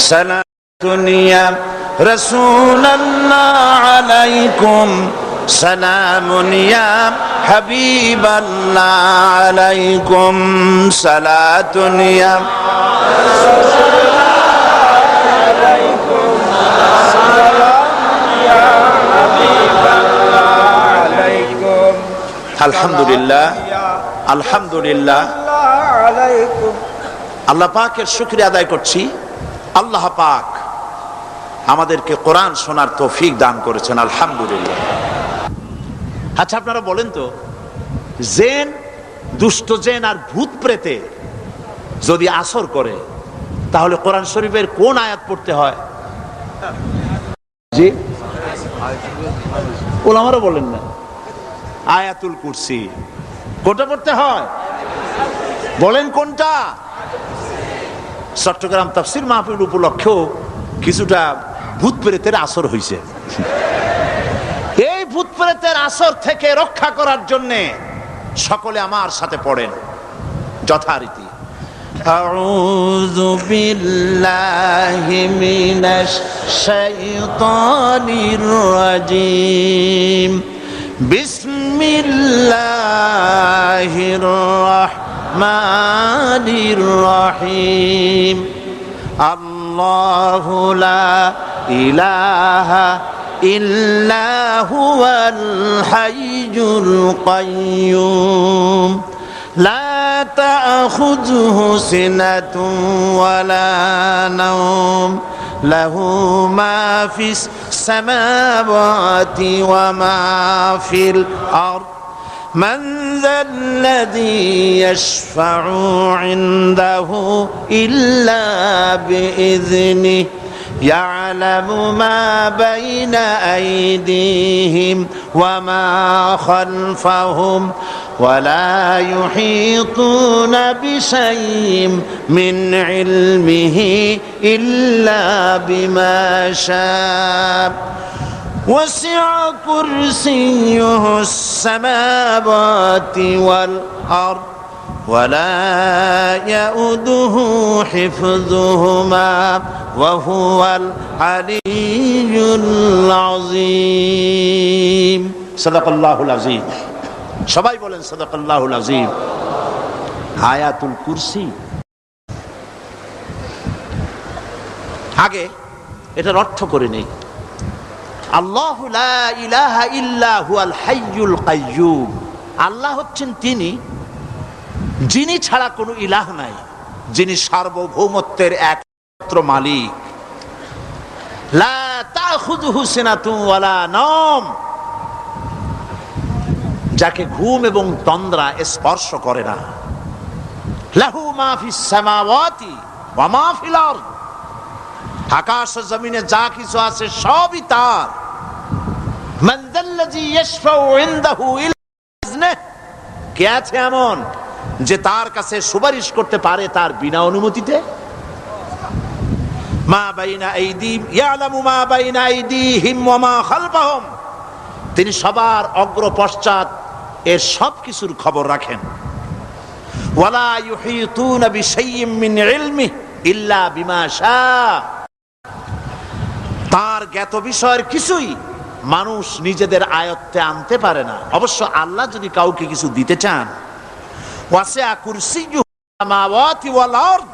সালাতুন ইয়া রাসূলাল্লাহ আলাইকুম সালামুন ইয়া হাবিবাল্লাহ আলাইকুম সালাতুন ইয়া আলহামদুলিল্লাহ আলহামদুলিল্লাহ আল্লাহ পাকের শুকরিয়া আদায় করছি। আল্লাহ পাক আমাদেরকে কোরআন শোনার তৌফিক দান করেছেন, আলহামদুলিল্লাহ। আচ্ছা, আপনারা বলেন তো, জেন, দুষ্ট জেন আর ভূত প্রেতে যদি আসর করে তাহলে কোরআন শরীফের কোন আয়াত পড়তে হয়? জি, ওলামারা বলেন না, আয়াতুল কুরসি। কোনটা পড়তে হয় বলেন, কোনটা? চট্টগ্রাম তাফসীর মাহফিল উপলক্ষেও কিছুটা ভূত প্রেতের আসর হয়েছে। এই ভূত প্রেতের আসর থেকে রক্ষা করার জন্য সকলে আমার সাথে পড়েন যথারীতি। আউযু বিল্লাহি মিনাশ শাইতানির রাজিম। বিসমিল্লাহির রাহমানির রহিম। আল্লাহু লা ইলাহা ইল্লা হুয়াল হাইয়ুল কাইয়্যুম লা তা'খুযুহু সিনাতুন ওয়ালা নাওম লাহু মা ফিস সামাওয়াতি ওয়া মা ফিল আরদ মান যাল্লাযী ইয়াশফা'ু 'ইনদাহু ইল্লা বিইযনিহি ইয়া'লামু মা বাইনা আইদিহিম ওয়া মা খালফাহুম ওয়ালা ইউহীতুনা বিশাইইন মিন ইলমিহি ইল্লা বিমা শাআ ওয়াসি'a কুরসিয়্যুহুস সামাওয়াতি ওয়াল আরদ ওয়ালা ইয়াউদুহু হিফযুহুমা ওয়া হুয়াল আলিয়্যুল আযীম। সাদাকাল্লাহুল আযীম। সবাই বলেন সাদাকাল্লাহুল আযীম। আয়াতুল কুরসি, আগে এটার অর্থ করে নেই। আল্লাহু লা ইলাহা ইল্লা হুয়াল হাইয়ুল কাইয়্যুম। আল্লাহ হচ্ছেন তিনি যিনি ছাড়া কোনো ইলাহ নাই, যিনি সার্বভৌমত্বের একমাত্র মালিক। লা তাখুযুহু সিনাতুন ওয়ালা নাওম, যাকে ঘুম এবং তন্দ্রা স্পর্শ করে না। লাহু মা ফিস সামাওয়াতি ওয়া মা ফিল আরদ, আকাশ ও জমিনে যা কিছু আছে সবই তার। মান যাল্লাযী ইয়াশফাউ ইনদাহু ইল্লা বিইজনিহি, কে আছে এমন যে তার কাছে সুপারিশ করতে পারে তার বিনা অনুমতিতে? মা বাইনা আইদিহিম ইয়ালামু মা বাইনা আইদিহিম ওয়া মা খালফাহুম, তিনি সবার অগ্র পশ্চাৎ এর সব কিছুর খবর রাখেন। ওয়ালা ইউহীতুনা বিশাইইন মিন ইলমিহি ইল্লা বিমা শাআ, তার জ্ঞাত বিষয়ের কিছুই মানুষ নিজেদের আয়ত্তে আনতে পারে না। অবশ্য আল্লাহ যদি কাউকে কিছু দিতে চান, ওয়াসি'a কুরসিয়্যুহুস সামাওয়াতি ওয়াল আরদ,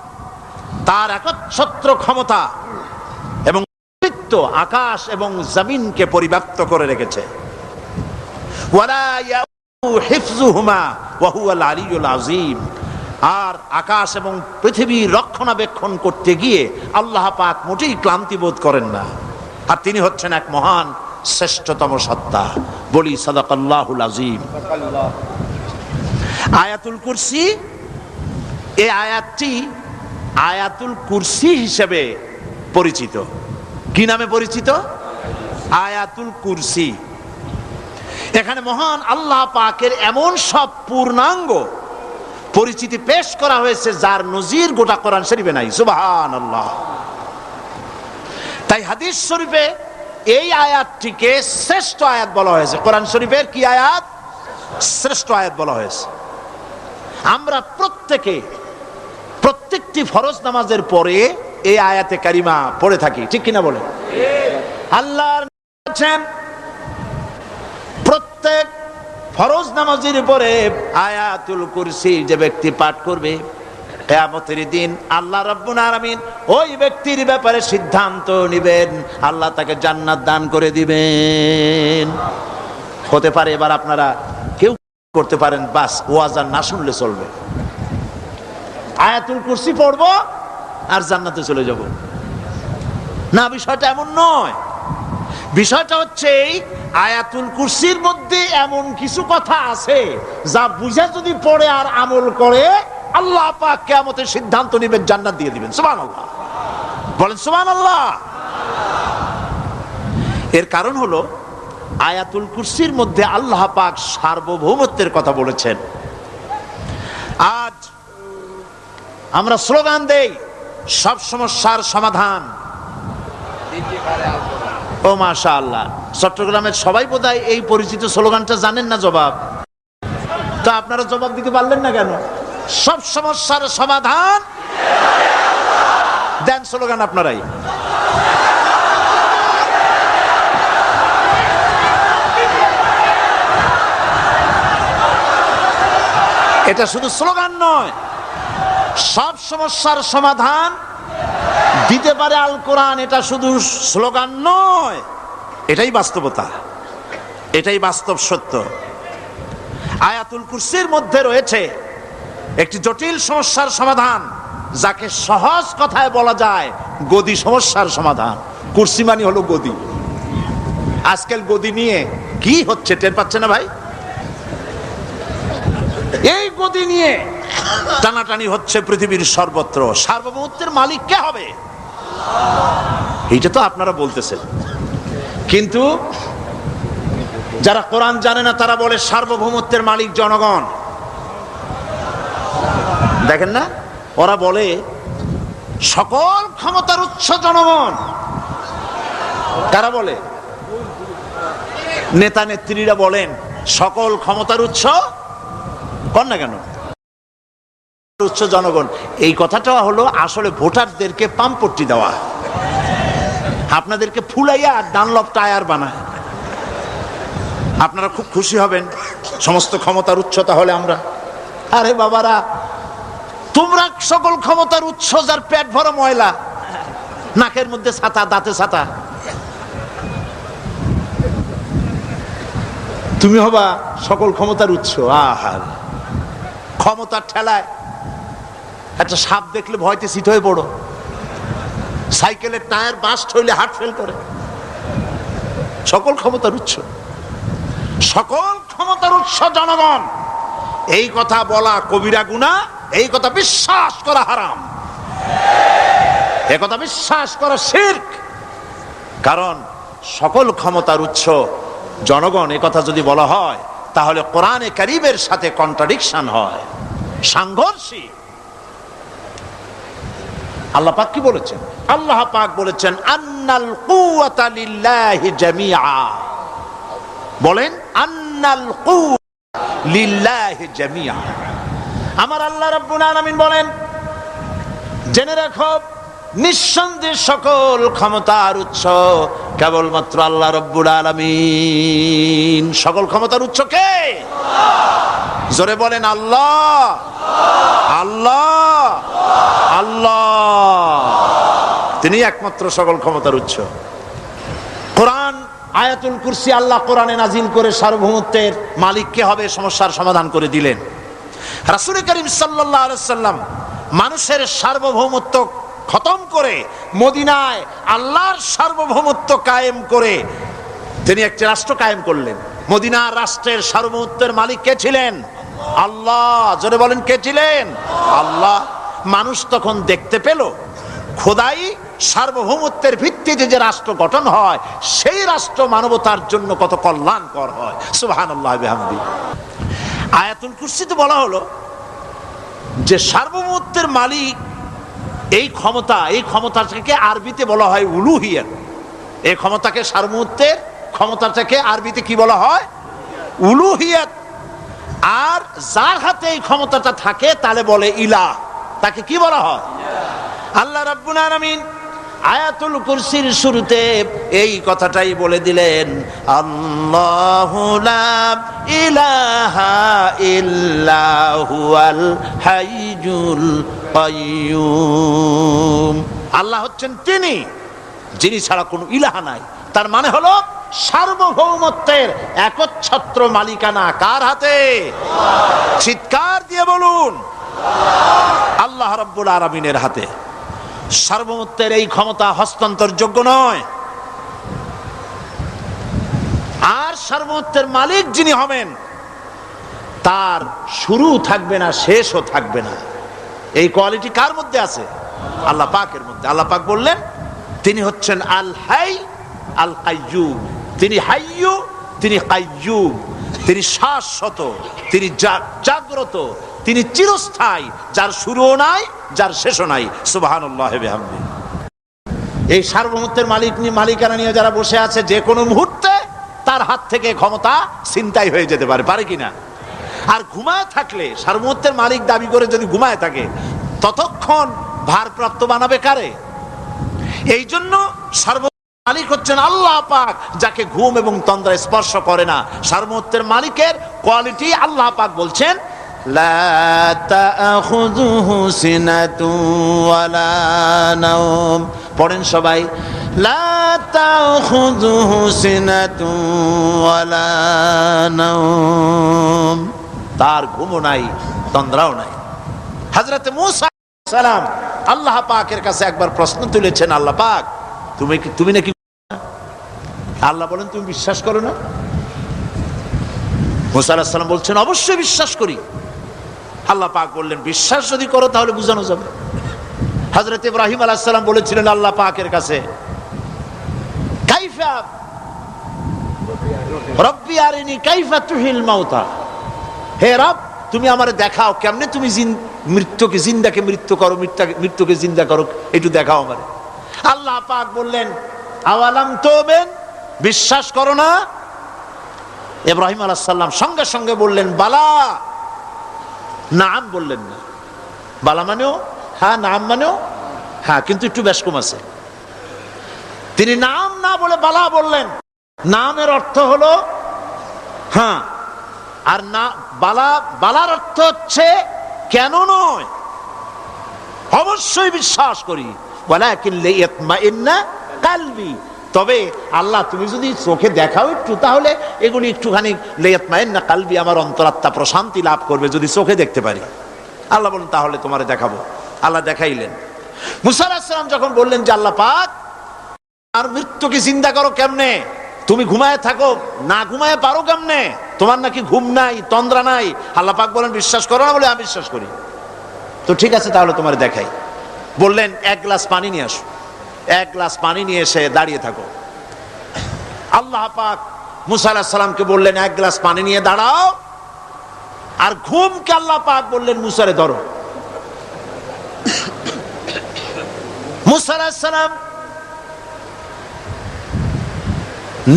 তার একচ্ছত্র ক্ষমতা এবং কর্তৃত্ব আকাশ এবং জমিনকে পরিব্যাপ্ত করে রেখেছে। ওয়ালা ইয়াউদুহু হিফযুহুমা ওয়া হুয়াল আলিয়্যুল আযীম, আর আকাশ এবং পৃথিবীর রক্ষণাবেক্ষণ করতে গিয়ে আল্লাহ পাক মোটেই ক্লান্তি বোধ করেন না। আর তিনি হচ্ছেন এক মহান শ্রেষ্ঠতম সত্তা। বলি সাদাকাল্লাহুল আযীম। আয়াতুল কুরসি, এই আয়াতটি আয়াতুল কুরসি হিসেবে পরিচিত। কি নামে পরিচিত? আয়াতুল কুরসি। এখানে মহান আল্লাহ পাকের এমন সব পূর্ণাঙ্গ পরিচিতি পেশ করা হয়েছে যার নজির গোটা কোরআন শরীফে নাই। সুবহানাল্লাহ। তাই হাদিস শরীফে এই আয়াতটিকে শ্রেষ্ঠ আয়াত বলা হয়েছে। কোরআন শরীফের কি আয়াত? শ্রেষ্ঠ আয়াত বলা হয়েছে। আমরা প্রত্যেকটি ফরজ নামাজের পরে এই আয়াতে কারিমা পড়ে থাকি, ঠিক কিনা বলে? আল্লাহ বলেছেন প্রত্যেক ফরজ নামাজের উপরে আয়াতুল কুরসি যে ব্যক্তি পাঠ করবে, কিয়ামতের দিন আল্লাহ রাব্বুল আলামিন ওই ব্যক্তির ব্যাপারে সিদ্ধান্ত নেবেন, আল্লাহ তাকে জান্নাত দান করে দিবেন। হতে পারে এবার আপনারা কেউ করতে পারেন, বাস ওয়াজ আর না শুনলে চলবে, আয়াতুল কুরসি পড়বো আর জান্নাতে চলে যাব। না, বিষয়টা এমন নয়। বিষয়টা হচ্ছে আয়াতুল কুরসির মধ্যে এমন কিছু কথা আছে যা বুঝে যদি পড়ে আর আমল করে, আল্লাহ পাক কিয়ামতের সিদ্ধান্ত নেবেন, জান্নাত দিয়ে দিবেন। সুবহানাল্লাহ, বলেন সুবহানাল্লাহ। এর কারণ হলো আয়াতুল কুরসির মধ্যে আল্লাহ পাক সার্বভৌমত্বের কথা বলেছেন। আজ আমরা স্লোগান দেই সব সমস্যার সমাধান। ও মাশাআল্লাহ, চট্টগ্রামের সবাই বোধহয় এই পরিচিত স্লোগানটা জানেন না। জবাব তো আপনারা জবাব দিতে পারলেন না কেন? সব সমস্যার সমাধান দেন স্লোগান আপনারাই। এটা শুধু স্লোগান নয়, সব সমস্যার সমাধান দিতে পারে আল কোরআন। এটা শুধু স্লোগান নয়, এটাই বাস্তবতা, এটাই বাস্তব সত্য। আয়াতুল কুরসির মধ্যে রয়েছে একটি জটিল সমস্যার সমাধান, যাকে সহজ কথায় বলা যায় গদি সমস্যার সমাধান। কুরসি মানে হলো গদি। আজকাল গদি নিয়ে কি হচ্ছে টের পাচ্ছে না ভাই? এই গদি নিয়ে টানাটানি হচ্ছে পৃথিবীর সর্বত্র। সার্বভৌমত্বের মালিক কে হবে? এইটা তো আপনারা বলতেছেন, কিন্তু যারা কোরআন জানে না তারা বলে সার্বভৌমত্বের মালিক জনগণ। দেখেন না, ওরা বলে সকল ক্ষমতার উৎস জনগণ। কারা বলে? নেতা নেত্রীরা বলেন সকল ক্ষমতার উৎস, কর না কেন, উৎস জনগণ। এই কথাটা হলো আসলে ভোটারদেরকে পাম্পট্টি দেওয়া, আপনাদেরকে ফুলাইয়া ডানলপ টায়ার বানায়। আপনারা খুব খুশি হবেন সমস্ত ক্ষমতার উৎস তাহলে আমরা। আরে বাবারা, তোমরা সকল ক্ষমতার উৎস যার পেট ভরা ময়লা, নাকের মধ্যে ছাতা, দাঁতে ছাতা, তুমি হবা সকল ক্ষমতার উৎস। আহার, ক্ষমতার ঠেলায় একটা সাপ দেখলে ভয়তে সিট হয়ে পড়ো, সাইকেলের টায়ার বাস্ট হইলে হার্ট ফেল করে। সকল ক্ষমতার উৎস, সকল ক্ষমতার উৎস জনগণ, এই কথা বলা কবিরা গুনাহ, এই কথা বিশ্বাস করা হারাম, এই কথা বিশ্বাস করা শিরক। কারণ সকল ক্ষমতার উৎস জনগণ, এই কথা যদি বলা হয় তাহলে কোরআনে কারীমের সাথে কন্ট্রাডিকশন হয়, সাংঘর্ষিক। আল্লাহ পাক কি বলেছেন? আল্লাহ পাক বলেছেন আন্নাল কুওয়াতা লিল্লাহি জামিআ। বলেন আন্নাল কুওয়াতা লিল্লাহি জামিআ। আমার আল্লাহ রাব্বুল আলামিন বলেন, জেনে রাখো নিঃসন্দেহে সকল ক্ষমতার উৎস কেবলমাত্র আল্লাহ রাব্বুল আলামিন। সকল ক্ষমতার উৎস কে? জোরে বলেন আল্লাহ, আল্লাহ, আল্লাহ। তিনি একমাত্র সকল ক্ষমতার উৎস। কোরআন আয়াতুল কুরসি আল্লাহ কোরআনে নাজিল করে সার্বভৌমত্বের মালিক কে হবে সমস্যার সমাধান করে দিলেন। রাসূল করিম সাল্লাল্লাহু আলাইহি সাল্লাম মানুষের সার্বভৌমত্ব খতম করে মদিনায় আল্লাহর সার্বভৌমত্ব কায়েম করে তিনি একটি রাষ্ট্র কায়েম করলেন। মদিনার রাষ্ট্রের সার্বভৌমত্বের মালিক কে ছিলেন? আল্লাহ। জোরে বলেন কে ছিলেন? আল্লাহ। মানুষ তখন দেখতে পেল খোদাই সার্বভৌমত্বের ভিত্তিতে যে রাষ্ট্র গঠন হয় সেই রাষ্ট্র মানবতার জন্য কত কল্যাণকর হয়। সুবহানাল্লাহ বিহামদি। আয়াতুল কুরসিতে বলা হলো যে সার্বভৌমত্বের মালিক এই ক্ষমতা, এই ক্ষমতাটাকে আরবিতে বলা হয় উলুহিয়াত। এই ক্ষমতাকে সার্বভৌমত্বের ক্ষমতাটাকে আরবিতে কি বলা হয়? উলুহিয়াত। আর যার হাতে এই ক্ষমতাটা থাকে তাহলে বলে ইলাহ, তাকে কি বলা হয়? আল্লাহ রাব্বুল আলামিন আয়াতুল কুরসির শুরুতে এই কথাটাই বলে দিলেন, আল্লাহু লা ইলাহা ইল্লা হুয়াল হাইয়ুল কাইয়্যুম। আল্লাহ হচ্ছেন তিনি যিনি ছাড়া কোনো ইলাহা নাই। তার মানে হলো সার্বভৌমত্বের একচ্ছত্র মালিকানা কার হাতে? চিৎকার দিয়ে বলুন, আল্লাহ রাব্বুল আলামিনের হাতে। সার্বভৌমত্বের এই ক্ষমতা হস্তান্তরযোগ্য নয়। আর সার্বভৌমত্বের মালিক যিনি হবেন তার শুরু থাকবে না, শেষও থাকবে না। এই কোয়ালিটি কার মধ্যে আছে? আল্লাহ পাকের মধ্যে। আল্লাহ পাক বললেন তিনি হচ্ছেন আল হাই আল কাইয়্যুম। তিনি হাইয়্যু, তিনি কাইয়্যুম। তিনি শাশ্বত, তিনি জাগ্রত, তিনি চিরস্থায়ী, যার শুরুও নাই, যার শেষও নাই। সুবহানাল্লাহ ওয়া বিহামদিহি। এই সার্বভৌমত্বের মালিকানা নিয়ে যারা বসে আছে, যে কোনো মুহূর্তে তার হাত থেকে ক্ষমতা ছিনতাই হয়ে যেতে পারে, পারে কিনা? আর ঘুমায় থাকলে, সার্বভৌমত্বের মালিক দাবি করে যদি ঘুমায় থাকে, ততক্ষণ ভারপ্রাপ্ত বানাবে কারে? এই জন্য মালিক হচ্ছেন আল্লাহ পাক, যাকে ঘুম এবং তন্দ্রা স্পর্শ করে না। সার্বভৌমত্বের মালিকের কোয়ালিটি আল্লাহ পাক বলছেন, লা তাখুযুহু সিনাতুন ওয়ালা নাওম। পড়েন সবাই, লা তাখুযুহু সিনাতুন ওয়ালা নাওম। তার ঘুমও নাই, তন্দ্রাও নাই। হযরত মূসা আলাইহিস সালাম আল্লাহ পাকের কাছে একবার প্রশ্ন তুলেছেন, আল্লাহ পাক তুমি নাকি? আল্লাহ বলেন তুমি বিশ্বাস করো না? মূসা আলাইহিস সালাম বলছেন অবশ্যই বিশ্বাস করি। আল্লাহ পাক বললেন বিশ্বাস যদি করো তাহলে বুঝানো যাবে। হযরত ইব্রাহিম আলাইহিস সালাম বলেছিলেন আল্লাহ পাকের কাছে, কাইফা রব্বি আরিনি কাইফা তুহিল মাউতা। হে রব, তুমি আমারে দেখাও কেমনে তুমি মৃত্যুকে জিন্দাকে মৃত্যু করো, মৃত্যুকে জিন্দা করো, একটু দেখাও আমারে। আল্লাহ পাক বললেন আওয়ালাম তুমিন, বিশ্বাস করো না? ইব্রাহিম আলাইহিস সালাম সঙ্গে সঙ্গে বললেন বালা। নাম বললেন না। বালা মানেও হ্যাঁ, নাম মানেও হ্যাঁ, কিন্তু একটু বেশ কম আছে। তিনি নাম না বলে বালা বললেন। নামের অর্থ হলো হ্যাঁ, আর না বালার অর্থ হচ্ছে কেন নয়, অবশ্যই বিশ্বাস করি। ওয়ালাকিন লিয়াতমাইন্না কালবি। তবে আল্লাহ তুমি যদি চোখে দেখাও একটু, তাহলে এগুলি একটুখানি লিয়াতমাইন্না কালবি, আমার অন্তরাত্মা প্রশান্তি লাভ করবে যদি চোখে দেখতে পারি। আল্লাহ বলেন তাহলে তোমারে দেখাবো। আল্লাহ দেখাইলেন। মূসা আলাইহিস সালাম যখন বললেন যে আল্লাহ পাক আর মৃত্যুকে চিন্তা করো কেমনে, তুমি ঘুমায় থাকো, না ঘুমায় পারো কেমনে, তোমার নাকি ঘুম নাই, তন্দ্রা নাই। আল্লাহ পাক বলেন বিশ্বাস করো না? বলে আমি বিশ্বাস করি। তো ঠিক আছে তাহলে তোমার দেখাই। বললেন এক গ্লাস পানি নিয়ে আসো। এক গ্লাস পানি নিয়ে এসে দাঁড়িয়ে থাকো। আল্লাহ পাক মূসা আলাইহিস সালামকে বললেন এক গ্লাস পানি নিয়ে দাঁড়াও। আর ঘুমকে আল্লাহ পাক বললেন মূসারে ধরো। মূসা আলাইহিস সালাম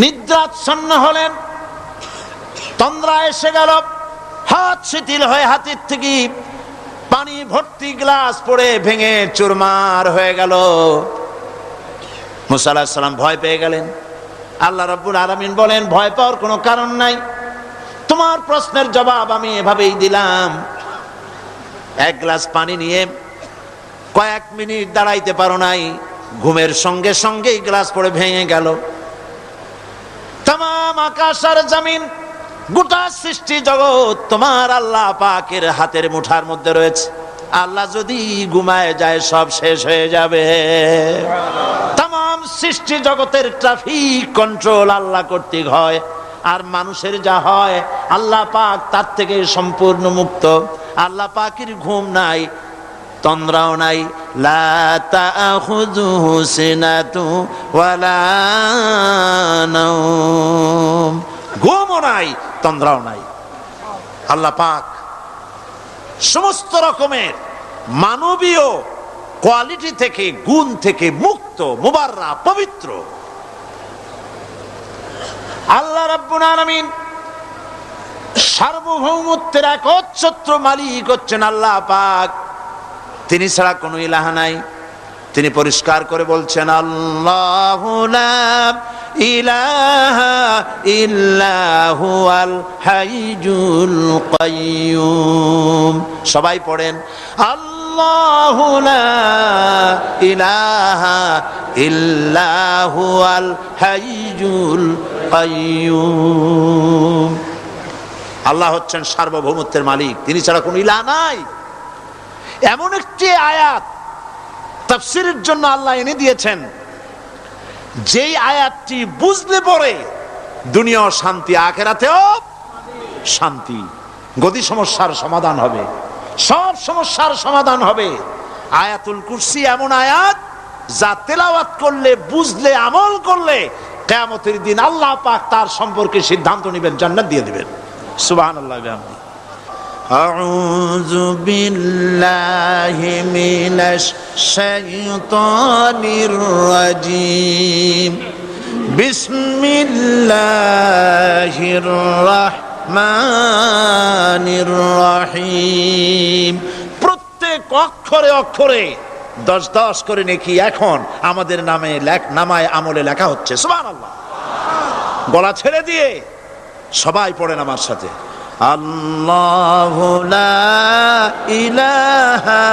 নিদ্রাচ্ছন্ন হলেন, তন্দ্রা এসে গেল, হাত শিথিল হয়ে হাতের থেকে পানি ভর্তি গ্লাস পড়ে ভেঙে চুরমার হয়ে গেল। মূসা আলাইহিস সালাম ভয় পেয়ে গেলেন। আল্লাহ রাব্বুল আলামিন বলেন ভয় পাওয়ার কোনো কারণ নাই, তোমার প্রশ্নের জবাব আমি এভাবেই দিলাম। এক গ্লাস পানি নিয়ে কয়েক মিনিট দাঁড়াইতে পারো নাই, ঘুমের সঙ্গে সঙ্গেই গ্লাস পড়ে ভেঙে গেল। তামাম আকাশ আর জমিন, গোটা সৃষ্টি জগৎ তোমার আল্লাহ পাকের হাতের মুঠার মধ্যে রয়েছে। আল্লাহ যদি ঘুমায় যায় সব শেষ হয়ে যাবে। তামাম সৃষ্টি জগতের ট্রাফিক কন্ট্রোল আল্লাহ কর্তৃক হয়। আর মানুষের যা হয় আল্লাহ পাক তার থেকে সম্পূর্ণ মুক্ত। আল্লাহ পাকের ঘুম নাই, তন্দ্রাও নাই। লা তাখুযুহু সিনাতুন ওয়ালা নাওম। ঘুমও নাই, তন্দ্রাও নাই। আল্লাহ পাক সমস্ত রকমের মানবীয় কোয়ালিটি থেকে, গুণ থেকে মুক্ত, মুবাররা, পবিত্র। আল্লাহ রাব্বুল আলামিন সার্বভৌমত্বের একচ্ছত্র মালিক হচ্ছেন আল্লাহ পাক। তিনি ছাড়া কোনো ইলাহা নাই। তিনি পরিষ্কার করে বলছেন, আল্লাহু লা ইলাহা ইল্লা হুয়াল হাইয়ুল কাইয়্যুম। সবাই পড়েন, আল্লাহু লা ইলাহা ইল্লা হুয়াল হাইয়ুল কাইয়্যুম। আল্লাহ হচ্ছেন সার্বভৌমত্বের মালিক, তিনি ছাড়া কোনো ইলাহ নাই। এমন একটি আয়াত তাফসীরের জন্য আল্লাহ এনে দিয়েছেন, যেই আয়াতটি বুঝলে পরে দুনিয়া শান্তি, আখিরাতেও শান্তি। গদি সমস্যার সমাধান হবে, সব সমস্যার সমাধান হবে। আয়াতুল কুরসি এমন আয়াত যা তেলাওয়াত করলে, বুঝলে, আমল করলে কিয়ামতের দিন আল্লাহ পাক তার সম্পর্কে সিদ্ধান্ত নেবেন, জান্নাত দিয়ে দিবেন। সুবহানাল্লাহ। আউযু বিল্লাহি মিনাশ শাইতানির রাজীম। বিসমিল্লাহির রাহমানির রহিম। প্রত্যেক অক্ষরে অক্ষরে 10-10 করে নেকি এখন আমাদের নামায় আমলে লেখা হচ্ছে। সুবহানাল্লাহ। গলা ছেড়ে দিয়ে সবাই পড়েন আমার সাথে, আল্লাহু লা ইলাহা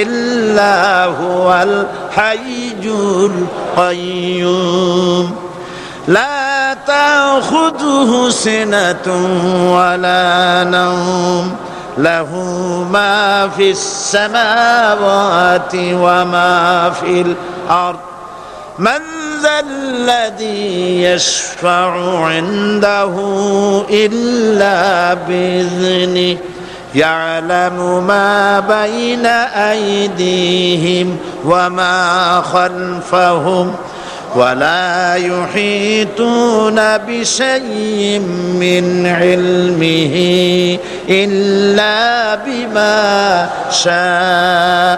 ইল্লা হুয়াল হাইয়ুল কাইয়্যুম লা তাখুযুহু সিনাতুন ওয়ালা নাওম লাহু মা ফিস সামাওয়াতি ওয়া মা ফিল আরদ মান الذي يشفع عنده إلا بإذنه يعلم ما بين أيديهم وما خلفهم ولا يحيطون بشيء من علمه إلا بما شاء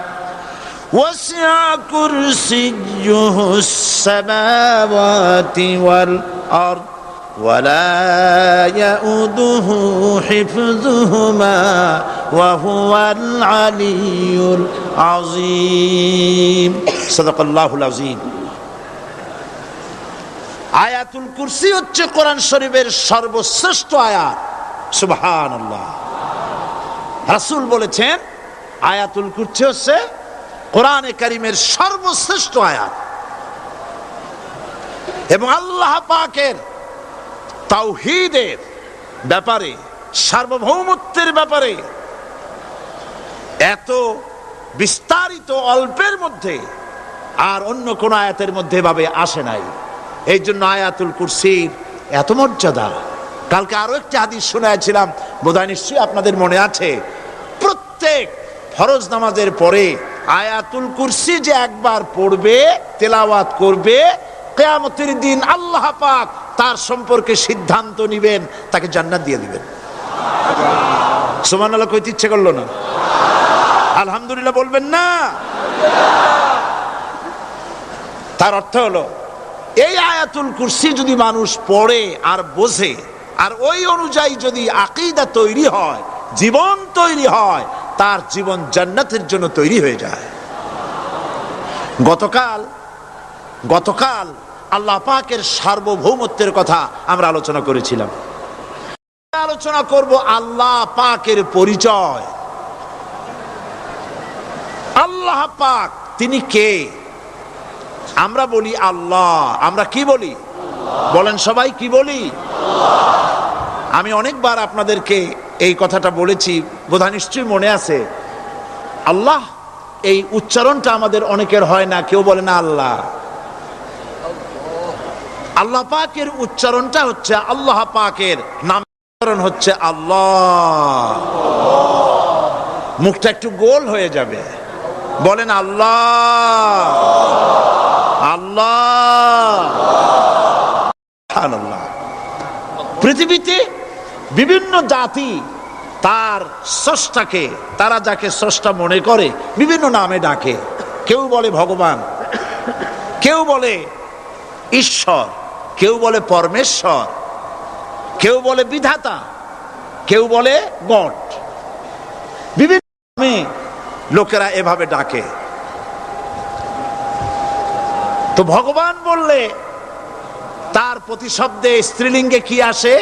وسع كرسيه السماوات والأرض ولا يؤوده حفظهما وهو العلي العظيم صدق الله العظيم। আয়াতুল কুরসি হচ্ছে কোরআন শরীফের সর্বশ্রেষ্ঠ আয়াত। সুবহানাল্লাহ। রাসূল বলেছেন আয়াতুল কুরসি হচ্ছে কোরআনে কারীমের সর্বশ্রেষ্ঠ আয়াত। এবং আল্লাহ পাকের তাওহীদের ব্যাপারে, সার্বভৌমত্বের ব্যাপারে এত বিস্তারিত অল্পের মধ্যে আর অন্য কোন আয়াতের মধ্যে ভাবে আসে নাই। এই জন্য আয়াতুল কুরসির এত মর্যাদা। কালকে আরো একটি হাদিস শোনাচ্ছিলাম, বোধহয় নিশ্চয়ই আপনাদের মনে আছে, প্রত্যেক ফরজ নামাজের পরে আয়াতুল কুরসি যে একবার পড়বে, তেলাওয়াত করবে, কিয়ামতের দিন আল্লাহ পাক তার সম্পর্কে সিদ্ধান্ত নেবেন, তাকে জান্নাত দিয়ে দিবেন। সুবহানাল্লাহ কইতে ইচ্ছে করলো না? আলহামদুলিল্লাহ বলবেন না? তার অর্থ হলো এই আয়াতুল কুরসি যদি মানুষ পড়ে আর বোঝে, আর ওই অনুযায়ী যদি আকীদা তৈরি হয়, জীবন তৈরি হয়, তার জীবন জান্নাতের জন্য তৈরি হয়ে যায়। গতকাল আল্লাহ পাকের সার্বভৌমত্বের কথা আমরা আলোচনা করেছিলাম। আলোচনা করব আল্লাহ পাকের পরিচয়। আল্লাহ পাক তিনি কে? আমরা বলি আল্লাহ। আমরা কি বলি? বলেন সবাই, কি বলি? আমি অনেকবার আপনাদেরকে এই কথাটা বলেছি, বোধহয় নিশ্চয়ই মনে আছে। আল্লাহ এই উচ্চারণটা আমাদের অনেকের হয় না, কেউ বলে না আল্লাহ। আল্লাহ পাকের উচ্চারণটা হচ্ছে, আল্লাহ পাকের নাম উচ্চারণ হচ্ছে আল্লাহ। মুখটা একটু গোল হয়ে যাবে, বলেন আল্লাহ আল্লাহ আল্লাহ। পৃথিবীতে বিভিন্ন জাতি তার স্রষ্টাকে, তারা যাকে স্রষ্টা মনে করে, বিভিন্ন নামে ডাকে। কেউ বলে ভগবান, কেউ বলে ঈশ্বর, কেউ বলে পরমেশ্বর, কেউ বলে বিধাতা, কেউ বলে গড। বিভিন্ন নামে লোকেরা এভাবে ডাকে। তো ভগবান বললে তার প্রতিশব্দে স্ত্রীলিঙ্গে কি আসে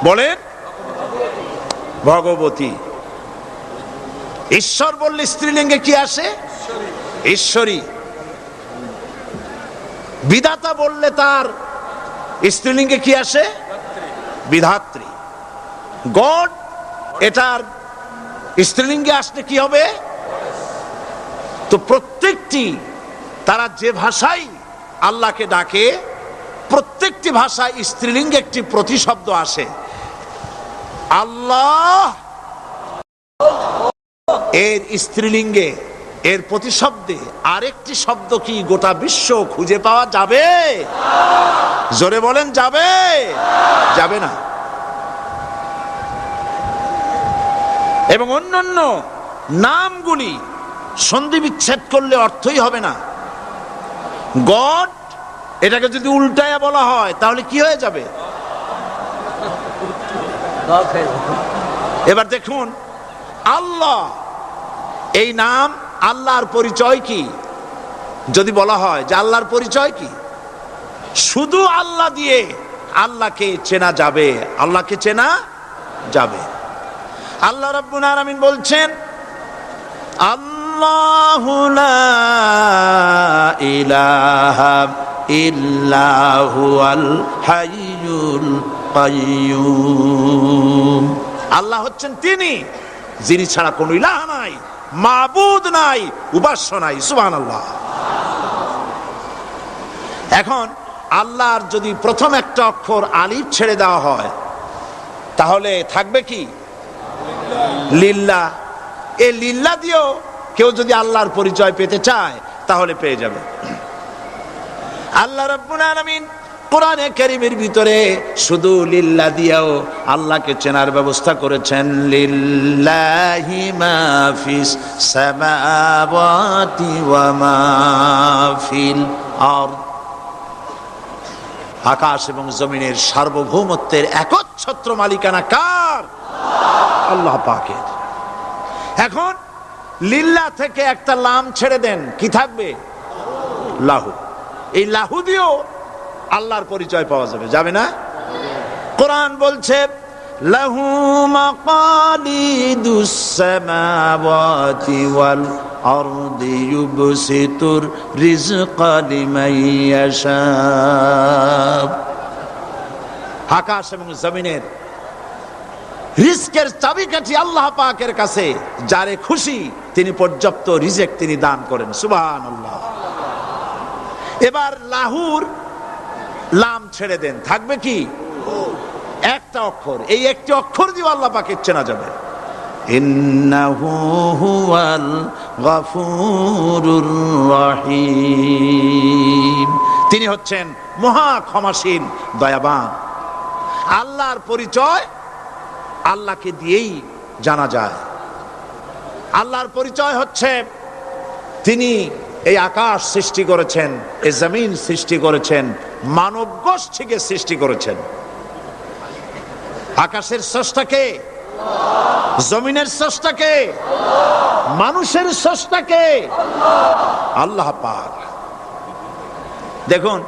বলেন? ভগবতী। ঈশ্বর বললে স্ত্রীলিঙ্গে কি আসে? ঈশ্বরী। বিধাতা বললে তার স্ত্রীলিঙ্গে কি আসে? বিধাত্রী। গড, এটার স্ত্রীলিঙ্গে আসলে কি হবে? তো প্রত্যেকটি তারা যে ভাষায় আল্লাহকে ডাকে, প্রত্যেকটি ভাষায় স্ত্রীলিঙ্গে একটি প্রতিশব্দ আসে। আল্লাহ এর স্ত্রীলিঙ্গে, এর প্রতিশব্দে আরেকটি শব্দ কি গোটা বিশ্ব খুঁজে পাওয়া যাবে? জোরে বলেন, যাবে? যাবে না। এবং অন্যান্য নামগুলি সন্ধি বিচ্ছেদ করলে অর্থই হবে না। গড, এটাকে যদি উল্টায়া বলা হয় তাহলে কি হয়ে যাবে? এবার দেখুন, আল্লাহ এই নাম, আল্লাহর পরিচয় কি? যদি বলা হয় যে আল্লাহর পরিচয় কি, শুধু আল্লাহ দিয়ে আল্লাহকে চেনা যাবে, আল্লাহকে চেনা যাবে। আল্লাহ রাব্বুল আলামিন বলছেন, আল্লাহু লা ইলাহা ইল্লা হুয়াল হাইয়ুল কাইয়্যুম। আল্লাহ হচ্ছেন তিনি যিনি ছাড়া কোনো ইলাহ নাই, মাবুদ নাই, উপাস্য নাই। সুবহানাল্লাহ। এখন আল্লাহর যদি প্রথম একটা অক্ষর আলিফ ছেড়ে দেওয়া হয় তাহলে থাকবে কি? লিল্লাহ। এই লিল্লাহ দিয়েও কেউ যদি আল্লাহর পরিচয় পেতে চায় তাহলে পেয়ে যাবে। আল্লাহ রাব্বুল আলামিন কোরআনে কারীমের ভিতরে শুধু লিল্লাহ দিয়েও আল্লাহকে চেনার ব্যবস্থা করেছেন। লিল্লাহি মা ফিস সামাওয়াতি ওয়া মা ফিল আরদ। আকাশ এবং জমিনের সার্বভৌমত্বের একচ্ছত্র মালিকানা কার? আল্লাহ পাকের। এখন লিল্লাহ থেকে একটা লাম ছেড়ে দেন, কি থাকবে? লাহু। এই লাহু দিয়েও আল্লাহর পরিচয় পাওয়া যাবে, যাবে না? কোরআন বলছে, লাহু মাকালিদুস সামাওয়াতি ওয়াল আরদি ইউবসিতুর রিজকা লিমান ইয়াশা। আকাশ এবং জমিনের রিজকের চাবিকাঠি আল্লাহ পাকের কাছে, যারে খুশি তিনি পর্যাপ্ত রিজেক তিনি দান করেন। সুবহানাল্লাহ। এবার লাহুর লাম ছেড়ে দেন, থাকবে কি? একটা অক্ষর। এই একটি অক্ষর দিয়ে আল্লাহ পাকে চেনা যাবে। ইন্নাহু হুয়াল গফুরুর রহিম। তিনি হচ্ছেন মহা ক্ষমাশীল, দয়াবান। আল্লাহর পরিচয় আল্লাহকে দিয়েই জানা যায়। আল্লাহর পরিচয় হচ্ছে তিনি এই আকাশ সৃষ্টি করেছেন, এই জমিন সৃষ্টি করেছেন, মানব গোষ্ঠীকে সৃষ্টি করেছেন। আকাশের স্রষ্টাকে, জমিনের স্রষ্টাকে, মানুষের স্রষ্টাকে আল্লাহ পাক। দেখুন,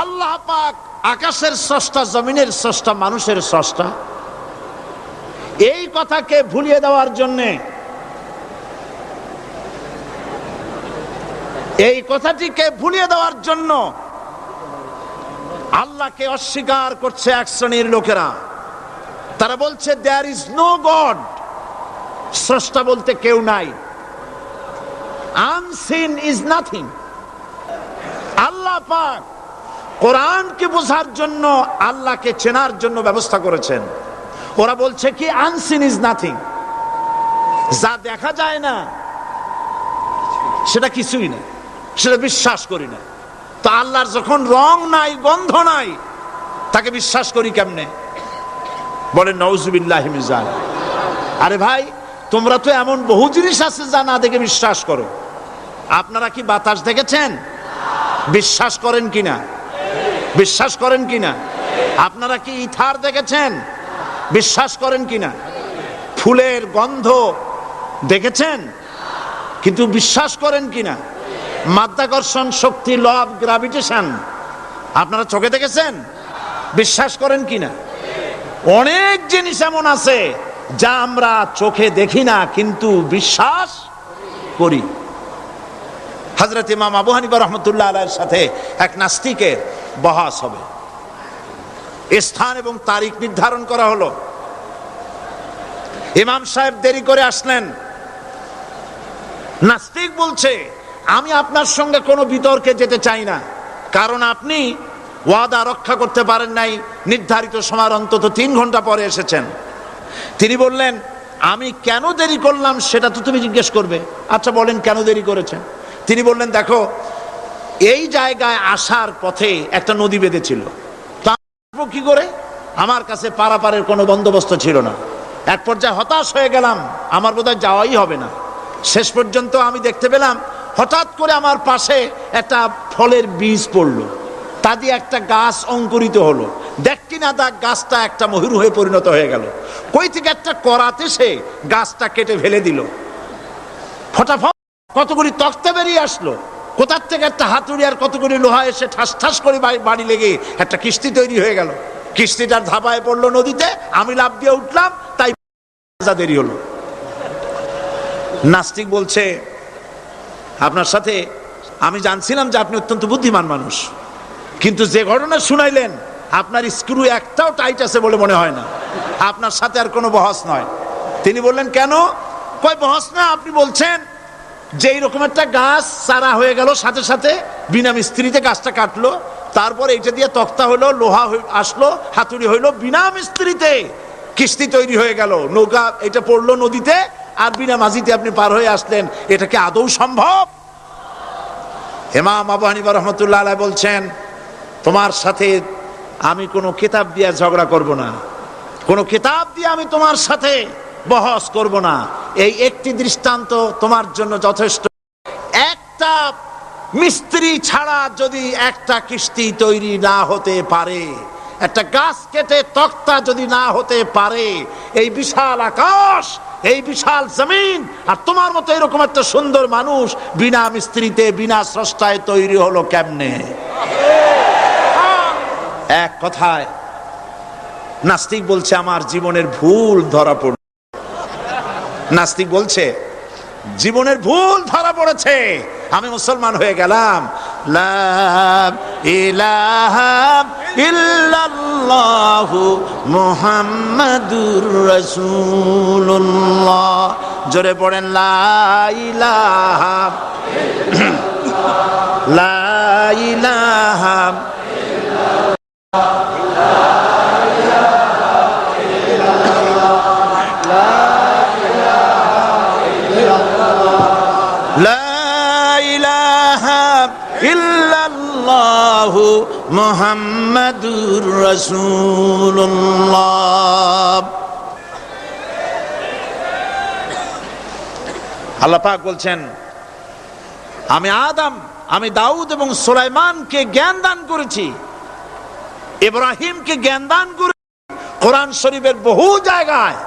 আল্লাহ পাক আকাশের স্রষ্টা, জমিনের স্রষ্টা, মানুষের স্রষ্টা। এই কথাকে ভুলিয়ে দেওয়ার জন্যে, এই কথাটিকে ভুলিয়ে দেওয়ার জন্য আল্লাহকে অস্বীকার করছে এক শ্রেণীর লোকেরা। তারা বলছে দেয়ার ইজ নো গড, স্রষ্টা বলতে কেউ নাই। Unseen is nothing. আল্লাহ পাক কোরআনকে বোঝার জন্য, আল্লাহকে চেনার জন্য ব্যবস্থা করেছেন। ওরা বলছে কি আনসিন ইজ নাথিং, যা দেখা যায় না সেটা কিছুই না, সেটা বিশ্বাস করি না। তো আল্লাহর যখন রং নাই, গন্ধ নাই, তাকে বিশ্বাস করি কেমনে? বলেন নাউজুবিল্লাহি মিন যালিক। আরে ভাই, তোমরা তো এমন বহু জিনিস আছে যা না দেখে বিশ্বাস করো। আপনারা কি বাতাস দেখেছেন? বিশ্বাস করেন কিনা? বিশ্বাস করেন কিনা? আপনারা কি ইথার দেখেছেন? বিশ্বাস করেন কিনা? ফুলের গন্ধ দেখেছেন কিন্তু বিশ্বাস করেন কিনা? মাধ্যাকর্ষণ শক্তি, ল অফ গ্রাভিটেশন আপনারা চোখে দেখেছেন? বিশ্বাস করেন কিনা? অনেক জিনিস এমন আছে যা আমরা চোখে দেখি না কিন্তু বিশ্বাস করি। হযরত ইমাম আবু হানিফা রাহমাতুল্লাহ আলাইহির সাথে এক নাস্তিকের বহস হবে। স্থান এবং তারিখ নির্ধারণ করা হলো। ইমাম সাহেব দেরি করে আসলেন। নাস্তিক বলছে, আমি আপনার সঙ্গে কোনো বিতর্কে যেতে চাই না, কারণ আপনি ওয়াদা রক্ষা করতে পারেন নাই, নির্ধারিত সময়ের অন্তত 3 ঘন্টা পরে এসেছেন। তিনি বললেন, আমি কেন দেরি করলাম সেটা তো তুমি জিজ্ঞেস করবে। আচ্ছা বলেন কেন দেরি করেছেন? তিনি বললেন, দেখো এই জায়গায় আসার পথে একটা নদী বেঁধেছিল, তা কি করে? আমার কাছে পারাপারের কোনো বন্দোবস্ত ছিল না। এক পর্যায়ে হতাশ হয়ে গেলাম, আমার বোধহয় যাওয়াই হবে না। শেষ পর্যন্ত আমি দেখতে পেলাম হঠাৎ করে আমার পাশে একটা ফলের বীজ পড়লো, তা দিয়ে একটা গাছ অঙ্কুরিত হলো। দেখ কিনা দেখ গাছটা একটা ময়ূর হয়ে পরিণত হয়ে গেল। কই থেকে একটা করাতে সে গাছটা কেটে ফেলে দিল। ফটাফট কতগুলি তক্তা বেরিয়ে আসলো, কোথার থেকে একটা হাতুড়ি আর কতগুলি লোহা এসে ঠাস ঠাস করে বাড়ি লেগে একটা কিস্তি তৈরি হয়ে গেল। কিস্তিটার ধাপায় পড়লো নদীতে, আমি লাফ দিয়ে উঠলাম, তাই দেরি হলো। নাস্তিক বলছে, আপনার সাথে আমি জানছিলাম যে আপনি অত্যন্ত বুদ্ধিমান মানুষ, কিন্তু যে ঘটনা শুনাইলেন আপনার স্ক্রু একটাও টাইট আছে বলে মনে হয় না, আপনার সাথে আর কোনো বহস নয়। তিনি বললেন, কেন? কই বহস না, আপনি বলছেন যে এইরকম একটা গাছ চারা হয়ে গেল, সাথে সাথে বিনা মিস্ত্রিতে গাছটা কাটলো, তারপর এইটা দিয়ে তক্তা হলো, লোহা আসলো, হাতুড়ি হইলো, বিনা মিস্ত্রিতে কিস্তি তৈরি হয়ে গেল, নৌকা এটা পড়লো নদীতে, আর বিনা মাঝিতে আপনি পার হয়ে আসলেন। এটা কি আদৌ সম্ভব? ইমাম আবু হানিফা রাহমাতুল্লাহ আলাইহি বলছেন, তোমার সাথে আমি কোনো কিতাব দিয়ে ঝগড়া করব না, কোনো কিতাব দিয়ে আমি তোমার সাথে বহস করব না। এই একটি দৃষ্টান্ত তোমার জন্য যথেষ্ট। একটা মিস্ত্রি ছাড়া যদি একটা কিস্তি তৈরি না হতে পারে, একটা গাছ কেটে তক্তা যদি না হতে পারে, এই বিশাল আকাশ, এই বিশাল জমিন, আর তোমার মতো এরকম একটা সুন্দর মানুষ বিনা মিস্ত্রিতে বিনা স্রষ্টায় তৈরি হলো কেমনে? এক কথায় নাস্তিক বলছে, আমার জীবনের ভুল ধরা পড়ল। নাস্তিক বলছে, জীবনের ভুল ধরা পড়েছে, আমি মুসলমান হয়ে গেলাম। লা ইলাহা ইল্লাল্লাহু মুহাম্মাদুর রাসূলুল্লাহ। জোরে পড়েন, লা ইলাহা লা ইলাহা ইল্লাল্লাহু মুহাম্মাদুর রাসূলুল্লাহ। আল্লাহ পাক বলছেন, আমি আদম, আমি দাউদ এবং সুলাইমানকে জ্ঞান দান করেছি, ইব্রাহিমকে জ্ঞান দান করেছি। কোরআন শরীফের বহু জায়গায়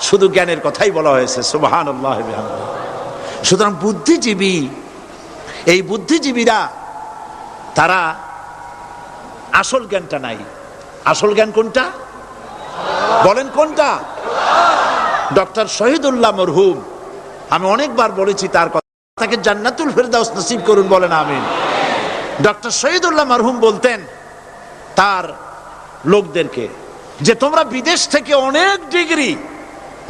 শুধু জ্ঞানের কথাই বলা হয়েছে। সুবহানাল্লাহ বিহামদিহি। সুতরাং বুদ্ধিজীবী, এই বুদ্ধিজীবীরা তারা আসল জ্ঞানটা নাই। আসল জ্ঞান কোনটা বলেন? কোনটা? ডক্টর শহীদুল্লাহ মরহুম, আমি অনেকবার বলেছি তার কথা, তাকে জান্নাতুল ফেরদাউস নসিব করুন, বলেন আমিন। ডক্টর শহীদুল্লাহ মরহুম বলতেন তার লোকদেরকে যে তোমরা বিদেশ থেকে অনেক ডিগ্রি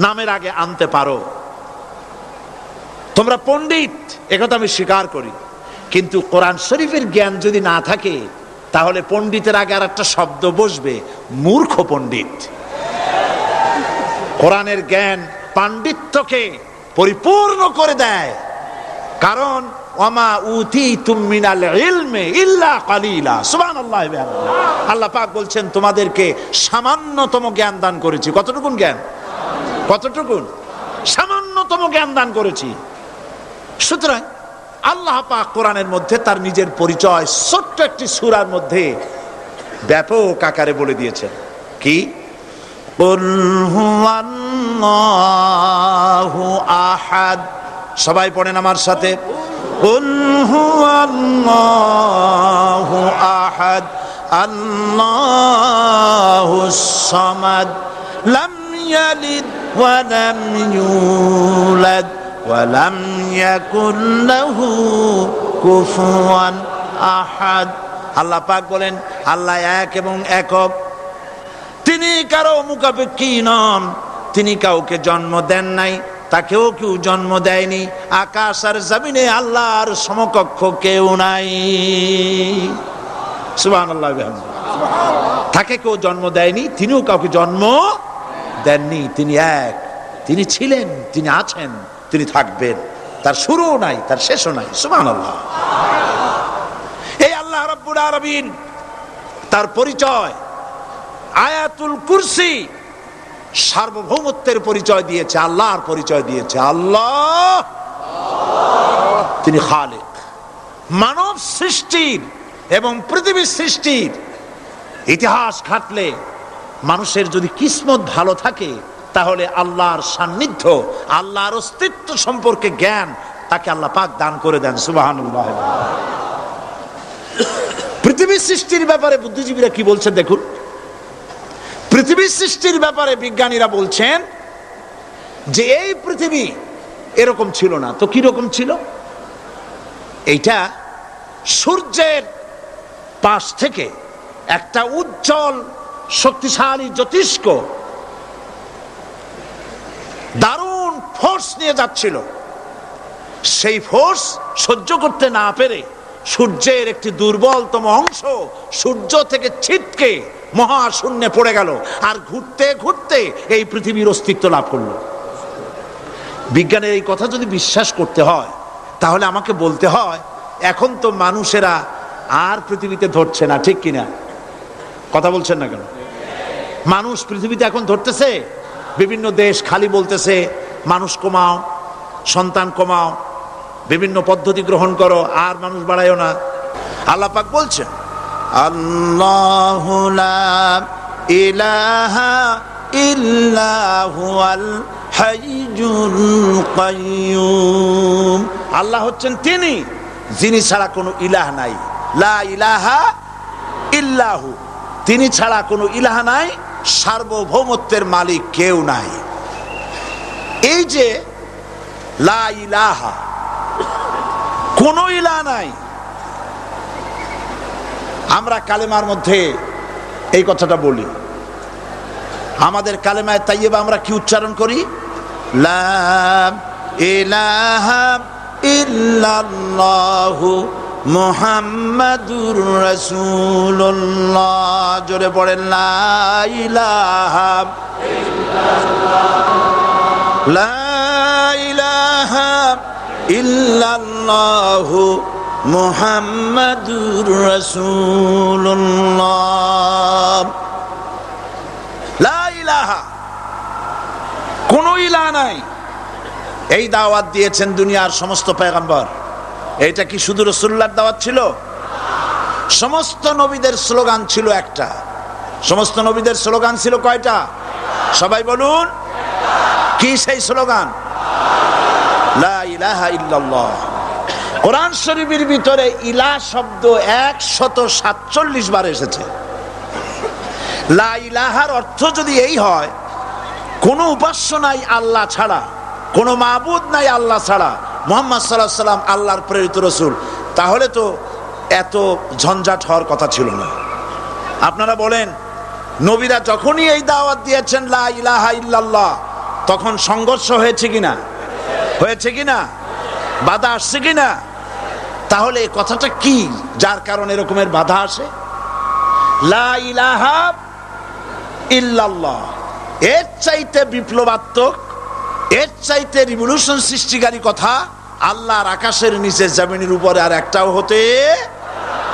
নামের আগে আনতে পারো, তোমরা পণ্ডিত, একথা আমি স্বীকার করি, কিন্তু কোরআন শরীফের জ্ঞান যদি না থাকে তাহলে পণ্ডিতের আগে আর একটা শব্দ বসবে, মূর্খ পণ্ডিত। কোরআনের জ্ঞান পাণ্ডিত্যকে পরিপূর্ণ করে দেয়, কারণ ওয়ামা উতীতুম মিনাল ইলমি ইল্লা কালিলা। সুবহানাল্লাহ। আল্লাহ পাক বলছেন, তোমাদেরকে সামান্যতম জ্ঞান দান করেছি। কতটুকুন জ্ঞান? কতটুকুন? সামান্যতম জ্ঞান দান করেছি। সুতরাং আল্লাহ পাক কোরআনের মধ্যে তার নিজের পরিচয় ছোট্ট একটি সূরার মধ্যে ব্যাপক আকারে বলে দিয়েছেন। কি? কুল হুয়াল্লাহু আহাদ। সবাই পড়েন আমার সাথে, কুল হুয়াল্লাহু আহাদ আল্লাহুস সামাদ লাম ইয়ালিদ ওয়া লাম ইউলাদ ওয়া লাম ইয়াকুল লাহু কুফুয়ান আহাদ। আল্লাহ পাক বলেন আল্লাহ এক এবং একক, তিনি কারো মুখাপেক্ষী নন, তিনি কাউকে জন্ম দেন নাই, তাকেও কেউ জন্ম দেয়নি, আকাশ আর জমিনে আল্লাহর সমকক্ষ কেউ নাই। সুবহানাল্লাহ বিহামদিহি। তাকে কেউ জন্ম দেয়নি, তিনিও কাউকে জন্ম দেননি, তিনি এক, তিনি ছিলেন, তিনি আছেন, তিনি থাকবেন, তার শুরুও নাই, তার শেষও নাই। সুবহানাল্লাহ। এই আল্লাহ রাব্বুল আলামিন তার পরিচয় আয়াতুল কুরসি সার্বভৌমত্বের পরিচয় দিয়েছে, আল্লাহর পরিচয় দিয়েছে। আল্লাহ তিনি খালিক। মানব সৃষ্টির এবং পৃথিবীর সৃষ্টির ইতিহাস ঘাটলে মানুষের যদি কিসমত ভালো থাকে তাহলে আল্লাহর সান্নিধ্য, আল্লাহর অস্তিত্ব সম্পর্কে জ্ঞান তাকে আল্লাহ পাক দান করে দেন। সুবহানাল্লাহ। পৃথিবীর সৃষ্টির ব্যাপারে বুদ্ধিজীবীরা কি বলছেন দেখুন। পৃথিবীর সৃষ্টির ব্যাপারে বিজ্ঞানীরা বলছেন যে এই পৃথিবী এরকম ছিল না, তো কি রকম ছিল? এইটা সূর্যের পাশ থেকে একটা উজ্জ্বল শক্তিশালী জ্যোতিষ্ক দারুণ ফোর্স নিয়ে যাচ্ছিল। সেই ফোর্স সহ্য করতে না পেরে সূর্যের একটি দুর্বলতম অংশ সূর্য থেকে ছিটকে মহাশূন্যে পড়ে গেল, আর ঘুরতে ঘুরতে এই পৃথিবীর অস্তিত্ব লাভ করলো। বিজ্ঞানের এই কথা যদি বিশ্বাস করতে হয় তাহলে আমাকে বলতে হয় এখন তো মানুষেরা আর পৃথিবীতে ধরছে না, ঠিক কিনা? কথা বলছেন না কেন? মানুষ পৃথিবীতে এখন ধরতেছে, বিভিন্ন দেশ খালি বলতেছে মানুষ কমাও, সন্তান কমাও, বিভিন্ন পদ্ধতি গ্রহণ করো, আর মানুষ বাড়ায়ও না। আল্লাহ পাক বলছেন আল্লাহু লা ইলাহা ইল্লা হুয়াল হাইয়ুল কাইয়্যুম। আল্লাহ হচ্ছেন তিনি যিনি ছাড়া কোনো ইলাহ নাই। লা ইলাহা ইল্লাহু, তিনি ছাড়া কোনো ইলাহ নাই, সার্বভৌমত্বের মালিক কেউ নাই। এই যে লা ইলাহা, কোনো ইলাহ নাই, আমরা কালেমার মধ্যে এই কথাটা বলি। আমাদের কালেমায়ে তাইয়্যিবা আমরা কি উচ্চারণ করি? লা ইলাহা ইল্লাল্লাহু মুহাম্মাদুর রাসূলুল্লাহ। জোরে পড়েন লা ইলাহা ইল্লাল্লাহ, লা ইলাহা ইল্লাল্লাহু মুহাম্মাদুর রাসূলুল্লাহ। লা ইলাহা, কোনো ইলাহ নাই। এই দাওয়াত দিয়েছেন দুনিয়ার সমস্ত পয়গম্বর। এটা কি শুধু রাসূলুল্লাহর দাওয়াত ছিল? সমস্ত নবীদের স্লোগান ছিল একটা। সমস্ত নবীদের স্লোগান ছিল কয়টা? সবাই বলুন, কি সেই স্লোগান? লা ইলাহা ইল্লাল্লাহ। কোরআন শরীফের ভিতরে ইলাহ শব্দ 147 বার এসেছে। লা ইলাহার অর্থ যদি এই হয় কোনো উপাস্য নাই আল্লাহ ছাড়া, কোনো মাবুদ নাই আল্লাহ ছাড়া, মুহাম্মদ সাল্লাল্লাহু আলাইহি সাল্লাম আল্লাহর প্রেরিত রাসূল, তাহলে তো এত ঝঞ্ঝাট হওয়ার কথা ছিল না। আপনারা বলেন, নবীরা যখনই এই দাওয়াত দিয়েছেন লা ইলাহা ইল্লাল্লাহ, তখন সংঘর্ষ হয়েছে কিনা? হয়েছে কিনা? বাধা আসছে কিনা? তাহলে এই কথাটা কি যার কারণে এরকমের বাধা আসে? লা ইলাহা ইল্লাল্লাহ, এর চাইতে বিপ্লবাত্মক, এর চাইতে রিভলিউশন সৃষ্টিকারী কথা আল্লাহর আকাশের নিচে জমিনের উপরে আর একটাও হতে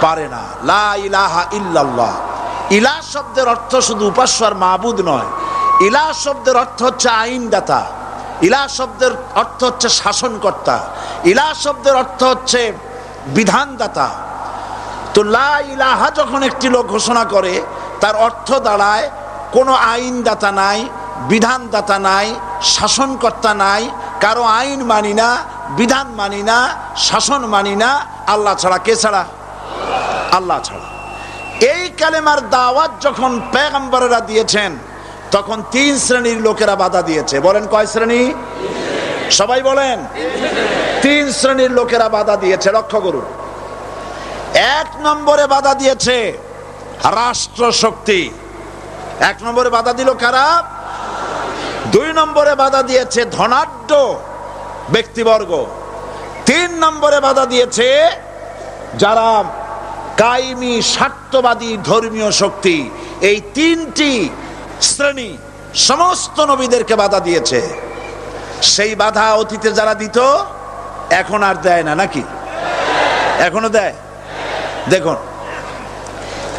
পারে না। লা ইলাহা ইল্লাল্লাহ। ইলাহ শব্দের অর্থ শুধু উপাস্য আর মাবুদ নয়। ইলাহ শব্দের অর্থ হচ্ছে আইনদাতা, ইলাহ শব্দের অর্থ হচ্ছে শাসনকর্তা, ইলাহ শব্দের অর্থ হচ্ছে বিধানদাতা। তো লা ইলাহা যখন একটি লোক ঘোষণা করে, তার অর্থ দাঁড়ায় কোনো আইনদাতা নাই, বিধানদাতা নাই, শাসনকর্তা নাই, কারো আইন মানি না, বিধান মানি না, শাসন মানি না। আল্লাহ ছাড়া, কে ছাড়া? আল্লাহ ছাড়া। এই কালেমার দাওয়াত যখন পয়গম্বররা দিয়েছেন, তখন 3 শ্রেণীর লোকেরা বাধা দিয়েছে। বলেন কয় শ্রেণী? সবাই বলেন। 3 শ্রেণীর লোকেরা বাধা দিয়েছে, লক্ষ্য করুন। 1 নম্বরে বাধা দিয়েছে রাষ্ট্র শক্তি। 1 নম্বরে বাধা দিল কারা? 2 নম্বরে বাধা দিয়েছে ধনাঢ্য ব্যক্তিবর্গ। 3 নম্বরে বাধা দিয়েছে যারা কায়েমি স্বার্থবাদী ধর্মীয় শক্তি। এই 3টি শ্রেণী সমস্ত নবীদেরকে বাধা দিয়েছে। সেই বাধা অতীতে যারা দিত এখন আর দেয় না, নাকি? এখনো দেয়। দেখুন,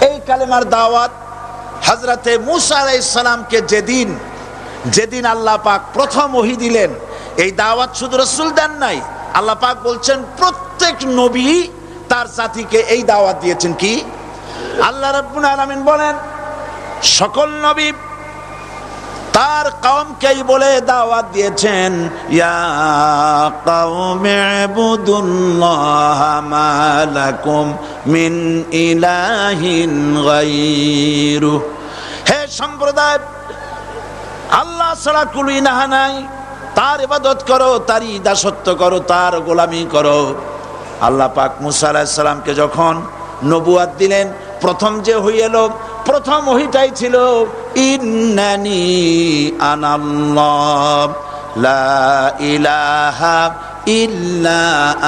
এই কালেমার দাওয়াত হযরতে মূসা আলাইহিস সালামকে যেদিন আল্লাহ পাক প্রথম ওহী দিলেন, এই দাওয়াত শুধু রাসূল দেন নাই, আল্লাহ পাক বলছেন প্রত্যেক নবী তার জাতিকে এই দাওয়াত দিয়েছেন। কি? আল্লাহ রাব্বুল আলামিন বলেন সকল নবী তার কওমকেই বলে দাওয়াত দিয়েছেন, ইয়া কওমি ইবুদুল্লাহা মা লাকুম মিন ইলাহিন গায়রু। হে সম্প্রদায়, আল্লাহ ছাড়া কোনো ইলাহ নাই, তার ইবাদত করো, তারই দাসত্ব করো, তার গোলামি করো। আল্লাহ পাক মূসা আলাইহিস সালামকে যখন নবুয়াত দিলেন, প্রথম যে ওহী এলো, প্রথম ওহীটাই ছিল ইন্নানি আনাল্লাহ লা ইলাহা ইল্লা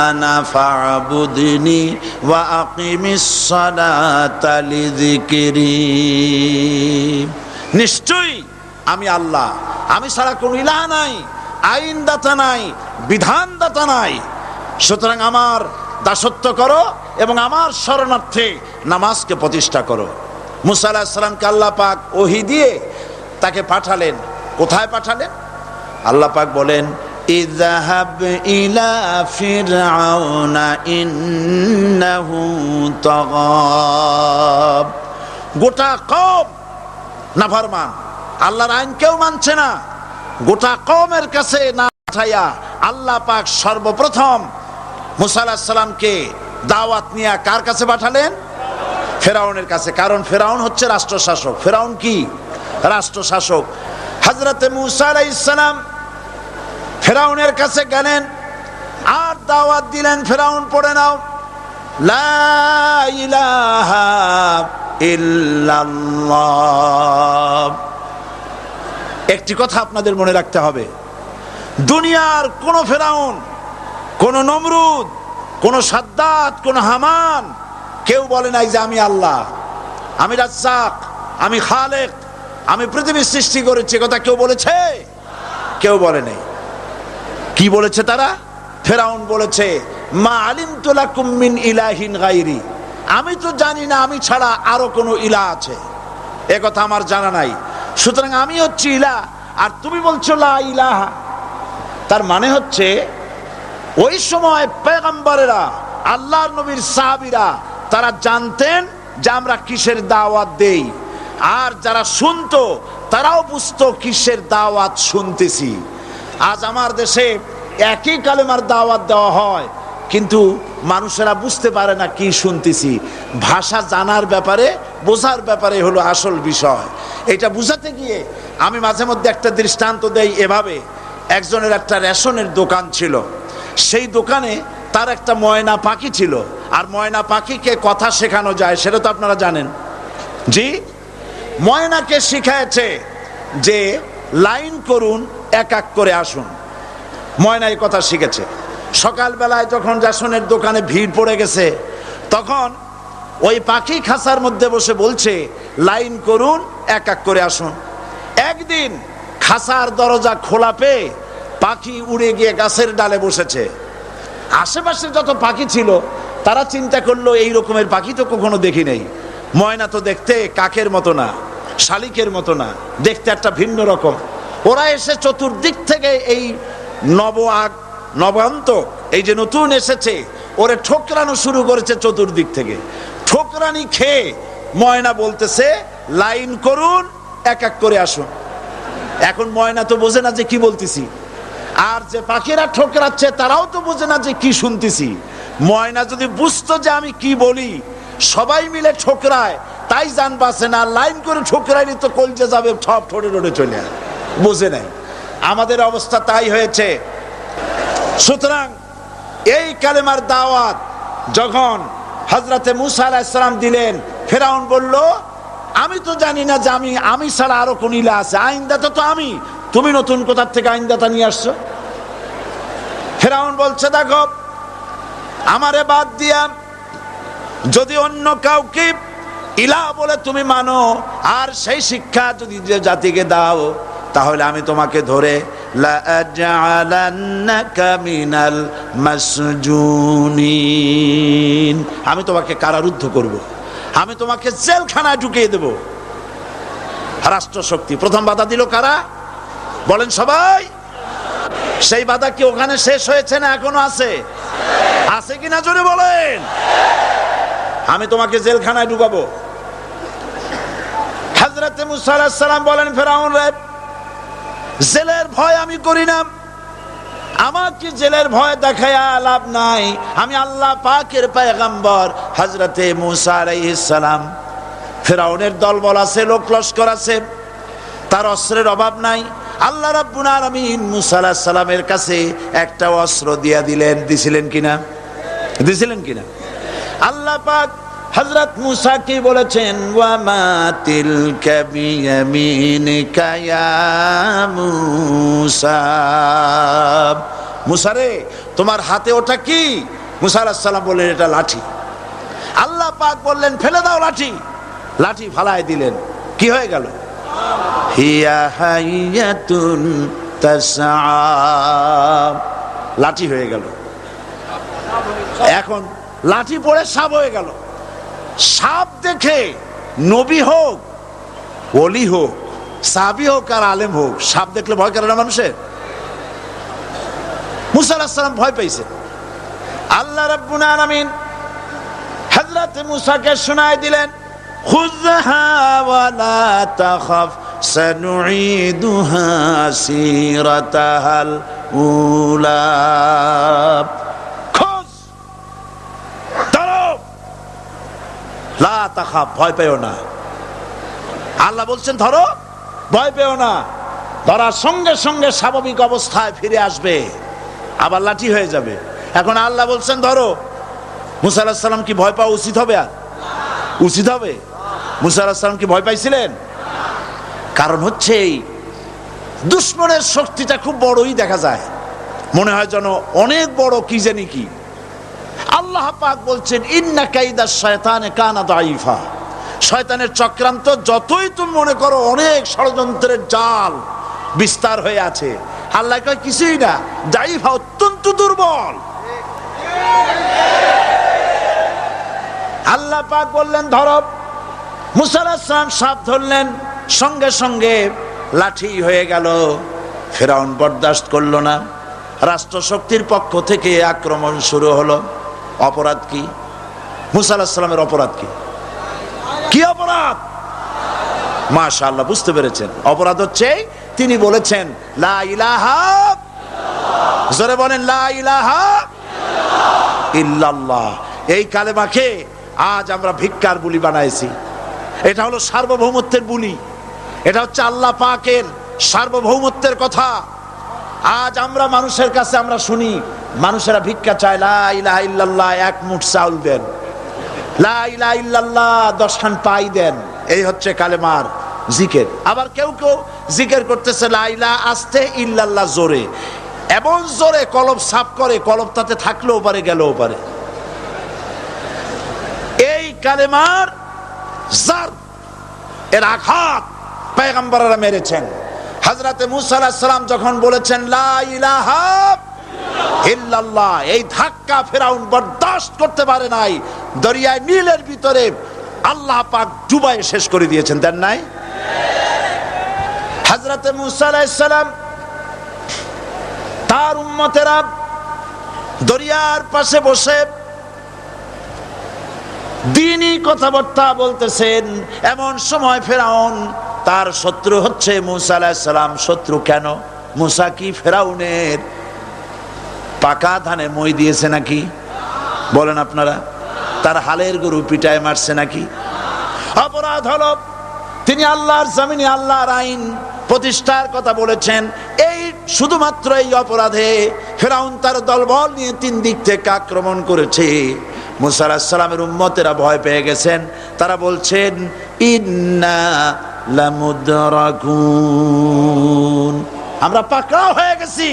আনা ফা'বুদনি ওয়া আকিমিস সালাতা লিযিকরি। নিশ্চয়ই আমি আল্লাহ, আমি ছাড়া কোনো ইলাহ নাই, আইনদাতা নাই, বিধানদাতা নাই। সুতরাং আমার দাসত্ব করো এবং আমার শরণার্থে নামাজকে প্রতিষ্ঠা করো। মূসা আলাইহিস সালামকে আল্লাহ পাক ওহী দিয়ে তাকে পাঠালেন। কোথায় পাঠালেন? আল্লাহ পাক বলেন, ইযহাব ইলা ফিরআউনা ইন্নাহু তাগা। গোটা কওম নাফরমান, আল্লাহর আইন কেউ মানছে না। গোটা কওমের কাছে না পাঠাইয়া আল্লাহ পাক সর্বপ্রথম মূসা আলাইহিস সালামকে দাওয়াত নিয়ে কার কাছে পাঠালেন? ফেরাউনের কাছে। কারণ ফেরাউন হচ্ছে রাষ্ট্রশাসক। ফেরাউন কি? রাষ্ট্রশাসক। হযরতে মূসা আলাইহিস সালাম ফেরাউনের কাছে গেলেন আর দাওয়াত দিলেন, ফেরাউন পড়ে নাও, লা ইলাহা ইল্লাল্লাহ। একটি কথা আপনাদের মনে রাখতে হবে, দুনিয়ার কোন ফেরাউন, কোন নমরুদ, কোন সাদ্দাত, কোন হামান কেউ বলে নাই যে আমি আল্লাহ, আমি রাজ্জাক, আমি খালেক, আমি পৃথিবী সৃষ্টি করেছি। কথা কেউ বলেছে? কেউ বলে নাই। কি বলেছে তারা? ফেরাউন বলেছে, মা আলিমতু লাকুম মিন ইলাহিন গায়রি, আমি তো জানি না আমি ছাড়া আরো কোনো ইলাহ আছে, এ কথা আমার জানা নাই। সুতরাং আমি হচ্ছি ইলাহ, আর তুমি বলছো লা ইলাহা। তার মানে হচ্ছে ওই সময় পয়গম্বরেরা, আল্লাহর নবীর সাহাবীরা, তারা জানতেন যে আমরা কিসের দাওয়াত দেই, আর যারা শুনতো তারাও বুঝতো কিসের দাওয়াত শুনতেছি। আজ আমার দেশে একই কালেমার দাওয়াত দেওয়া হয়, কিন্তু মানুষেরা বুঝতে পারে না কি শুনতেছি। ভাষা জানার ব্যাপারে, বোঝার ব্যাপারে হলো আসল বিষয়। এটা বুঝাতে গিয়ে আমি মাঝে মধ্যে একটা দৃষ্টান্ত দেই এভাবে। একজনের একটা রেশনের দোকান ছিল, সেই দোকানে তার একটা ময়না পাখি ছিল। আর ময়না পাখিকে কথা শেখানো যায়, সেটা তো আপনারা জানেন। জি, ময়নাকে শিখায়েছে যে লাইন করুন, এক এক করে আসুন। ময়না এই কথা শিখেছে। সকালবেলায় যখন রেশনের দোকানে ভিড় পড়ে গেছে, তখন ওই পাখি খাঁচার মধ্যে বসে বলছে লাইন করুন, এক এক করে আসুন। একদিন খাঁচার দরজা খোলা পেয়ে পাখি উড়ে গিয়ে গাছের ডালে বসেছে। আশেপাশে যত পাখি ছিল তারা চিন্তা করলো এই রকমের পাখি তো কখনো দেখি নাই। ময়না তো দেখতে কাকের মতো না, শালিকের মতো না, দেখতে একটা ভিন্ন রকম। ওরা এসে চতুর্দিক থেকে এই নবান্তক, এই যে নতুন এসেছে, ওরে ঠোকরানো শুরু করেছে চতুর্দিক থেকে। ঠোকরানি খেয়ে ময়না বলতেছে লাইন করুন, এক এক করে আসুন। এখন ময়না তো বোঝে না যে কি বলতেছি। আর যে পাখিরা ঠোকরাচ্ছে তারাও তো বোঝে না যে কি শুনতেছি। ময়না যদি বুঝতো যে আমি কি বলি, সবাই মিলে ঠোকরায়, তাই জান বাঁচে না, লাইন করে ঠোকরাইনি তো কলজে যাবে সব ঠোঁটে ঠোঁটে চলে, বুঝে নাই। আমাদের অবস্থা তাই হয়েছে। সুতরাং এই কালেমার দাওয়াত যখন হযরতে মুসা আলাইহিস সালাম দিলেন, ফেরাউন বলল আমি তো জানি না যে আমি ছাড়া আরো কোন ইলা আছে, আইনদাতা তো আমি, তুমি নতুন কোথা থেকে আইনদাতা নিয়ে আসছো? ফেরাউন বলছে দেখো, আমারে বাদ দিয়া যদি অন্য কাউকে ইলা বলে তুমি মানো আর সেই শিক্ষা যদি যে জাতিকে দাও, তাহলে আমি তোমাকে ধরে লাআজআলান্নাকা মিনাল মাসজুনিন, আমি তোমাকে কারারুদ্ধ করব, আমি তোমাকে জেলখানায় ঢুকিয়ে দেব। রাষ্ট্রশক্তি প্রথম বাধা দিল কারা? বলেন সবাই। সেই বাধা কি ওখানে শেষ হয়েছে না এখনো আছে? আছে কিনা জোরে বলেন। আমি তোমাকে জেলখানায় ঢুকাবো। হযরতে মুসা আলাইহিস সালাম বলেন ফেরাউন রে, জেলের ভয় আমি করি না, আমাকে জেলের ভয় দেখায়া লাভ নাই, আমি আল্লাহ পাকের পয়গম্বর হযরতে মুসা আলাইহিস সালাম। ফেরাউনের দলবল আছে, লোক লস্কর আছে, তার অস্ত্রের অভাব নাই। আল্লাহ রাব্বুল আলামিন মুসা আলাইহিস সালামের কাছে একটা অস্ত্র দিয়া দিলেন, দিছিলেন কিনা? আল্লাহ পাক হযরত মুসা কি বলেছেন, ওয়া মা তিলকা বিয়ামিনিকা ইয়া মুসা, মুসা রে তোমার হাতে ওটা কি? মুসা আলাইহিস সালাম বললেন এটা লাঠি। আল্লাহ পাক বললেন ফেলে দাও লাঠি, লাঠি ফালায় দিলেন, কি হয়ে গেল? হিয়া হাইয়াতুন তাসআ, লাঠি হয়ে গেল। এখন লাঠি পড়ে সাপ হয়ে গেল। সাপ দেখে নবী হোক, ওলি হোক, সাহাবী হোক আর আলেম হোক, সাপ দেখলে ভয় করে না মানুষের? মুসা আলাইহিস সালাম ভয় পাইছে। আল্লাহ রাব্বুল আলামিন হযরত মুসাকে শোনায় দিলেন, খুযহা ওয়া লা তাখাফ সানুঈদুহা সিরাতাহাল উলা, লা তাখাফ, ভয় পেও না। আল্লাহ বলছেন ধরো, ভয় পেও না। ধরার সঙ্গে সঙ্গে স্বাভাবিক অবস্থায় ফিরে আসবে, আবার লাঠি হয়ে যাবে। এখন আল্লাহ বলছেন ধরো, মুসা আলাইহিস সালাম কি ভয় পাওয়া উচিত হবে? আর উচিত হবে? মুসা আলাইহিস সালাম কি ভয় পাইছিলেন? কারণ হচ্ছে এই দুশমনের শক্তিটা খুব বড়ই দেখা যায়, মনে হয় যেন অনেক বড়, কি জানি কি। আল্লাহ পাক বলছেন ইন্না কাইদাশ শায়তানে কানা দাঈফা, শয়তানের চক্রান্ত যতই তুমি মনে করো অনেক ষড়যন্ত্রের জাল বিস্তার হয়ে আছে, আল্লাহ কয় কিছুই না, দাঈফা অত্যন্ত দুর্বল। আল্লাহ পাক বললেন ধরো, মুসা আলাইহিস সালাম সাপ ধরলেন, সঙ্গে সঙ্গে লাঠি হয়ে গেল। ফেরাউন বরদাস্ত করলো না, রাষ্ট্রশক্তির পক্ষ থেকে আক্রমণ শুরু হলো। অপরাধ কি? মুসা আলাইহিস সালামের অপরাধ কি? কি অপরাধ? মাশাআল্লাহ, বুঝতে পেরেছেন। অপরাধ হচ্ছে তিনি বলেছেন লা ইলাহা, জোরে বলেন লা ইলাহা ইল্লাল্লাহ। এই কালেমাকে আজ আমরা ভিক্ষার বুলি বানাইছি। এটা হলো সার্বভৌমত্বের বুলি, এটা হচ্ছে আল্লাহ পাকের সার্বভৌমত্বের কথা। আজ আমরা মানুষের কাছে আমরা শুনি, মানুষেরা ভিক্ষা চায়, লা ইলাহা ইল্লাল্লাহ, এক মুঠ চাউল দেন, লা ইলাহা ইল্লাল্লাহ 10 খান পাই দেন। এই হচ্ছে কালেমার জিকির। আবার কেউ কেউ জিকির করতেছে লা ইলাহা আস্তে, ইল্লাল্লাহ জোরে, এমন জোরে কলব সাফ করে, কলব তাতে থাকলেও পারে গেলেও পারে। এই কালেমার জার, এর আঘাত পয়গম্বররা মেরেছেন। হযরতে মুসা আলাইহিস সালাম যখন বলেছেন লা ইলাহা ইল্লাল্লাহ, এই ধাক্কা ফেরাউন বরদাস্ত করতে পারে নাই। দরিয়ায় নীলের ভিতরে আল্লাহ পাক ডুবাই শেষ করে দিয়েছেন, দেন নাই? হযরতে মুসা আলাইহিস সালাম তার উম্মতেরা দরিয়ার পাশে বসে দ্বীনি কথাবার্তা বলতেছেন। এমন সময় ফেরাউন, তার শত্রু হচ্ছে মুসা আলাইহিস সালাম। শত্রু কেন? মুসা কি ফেরাউনের পাকা ধানে মই দিয়েছে নাকি? বলেন আপনারা। তার হালের গরু পিটায় মারছে নাকি? অপরাধ হলো তিনি আল্লাহর জমিনে আল্লাহর আইন প্রতিষ্ঠার কথা বলেছেন। এই শুধুমাত্র এই অপরাধে ফেরাউন তার দলবল নিয়ে 3 দিক থেকে আক্রমণ করেছে। মুসা আলাইহিস সালামের উম্মতেরা ভয় পেয়ে গেছেন। তারা বলছেন ইন্না লামুদরাকুন, আমরা পাকড়াও হয়ে গেছি।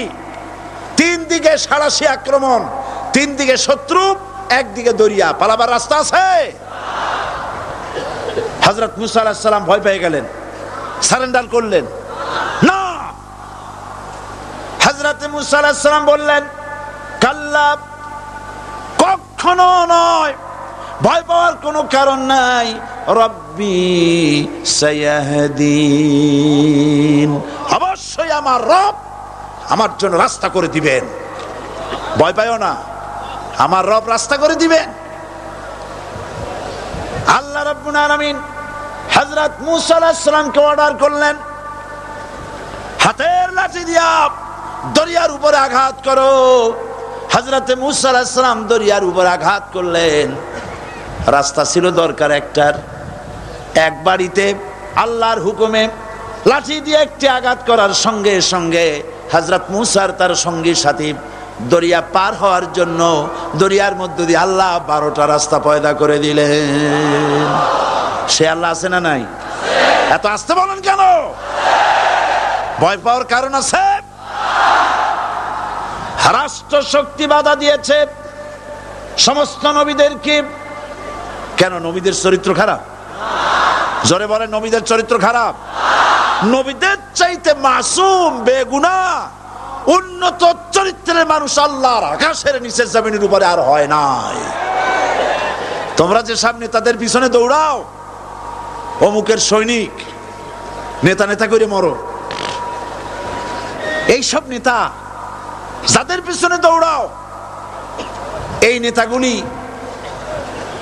3 দিকে সাড়াশি আক্রমণ, 3 দিকে শত্রু, একদিকে দরিয়া, পালাবার রাস্তা আছে? হযরত মুসা আলাইহিস সালাম ভয় পেয়ে গেলেন, সারেন্ডার করলেন না। হযরত মুসা আলাইহিস সালাম বললেন কাল্লা, কখনো নয়, ভয় পাওয়ার কোনো কারণ নাই। রব্বি সায়াহদিন, অবশ্যই আমার রব আমার জন্য রাস্তা করে দিবেন। ভয় পাইও না, আমার রব রাস্তা করে দিবেন। আল্লাহ রাব্বুল আলামিন হযরত মুসা আলাইহিস সালামকে অর্ডার করলেন, হাতের লাঠি দিয়া দরিয়ার উপরে আঘাত করো। হযরত মুসা আলাইহিস সালাম দরিয়ার উপর আঘাত করলেন। রাস্তা ছিল দরকার একটার, এক বাড়িতে আল্লাহর হুকুমে লাঠি দিয়ে একটি আঘাত করার সঙ্গে সঙ্গে হযরত মুসার তার সঙ্গী সাথী দরিয়া পার হওয়ার জন্য দরিয়ার মধ্য দিয়ে আল্লাহ 12টা রাস্তা পয়দা করে দিলেন। সে আল্লাহ আছে না নাই? এত আসতে বলেন কেন? ভয় পাওয়ার কারণ আছে? রাষ্ট্র শক্তি বাধা দিয়েছে সমস্ত নবীদেরকে। কেন? নবীদের চরিত্র খারাপ? জোরে বলেন, নবীদের চরিত্র খারাপ? নবীদের চাইতে মাসুম বেগুনাহ উন্নত চরিত্রের মানুষ আল্লাহর আকাশের নিচে জমিনের উপরে আর হয় নাই। তোমরা যে সব নেতাদের পিছনে দৌড়াও, অমুকের সৈনিক, নেতা নেতা করে মরো, এইসব নেতা যাদের পিছনে দৌড়াও, এই নেতাগুলি,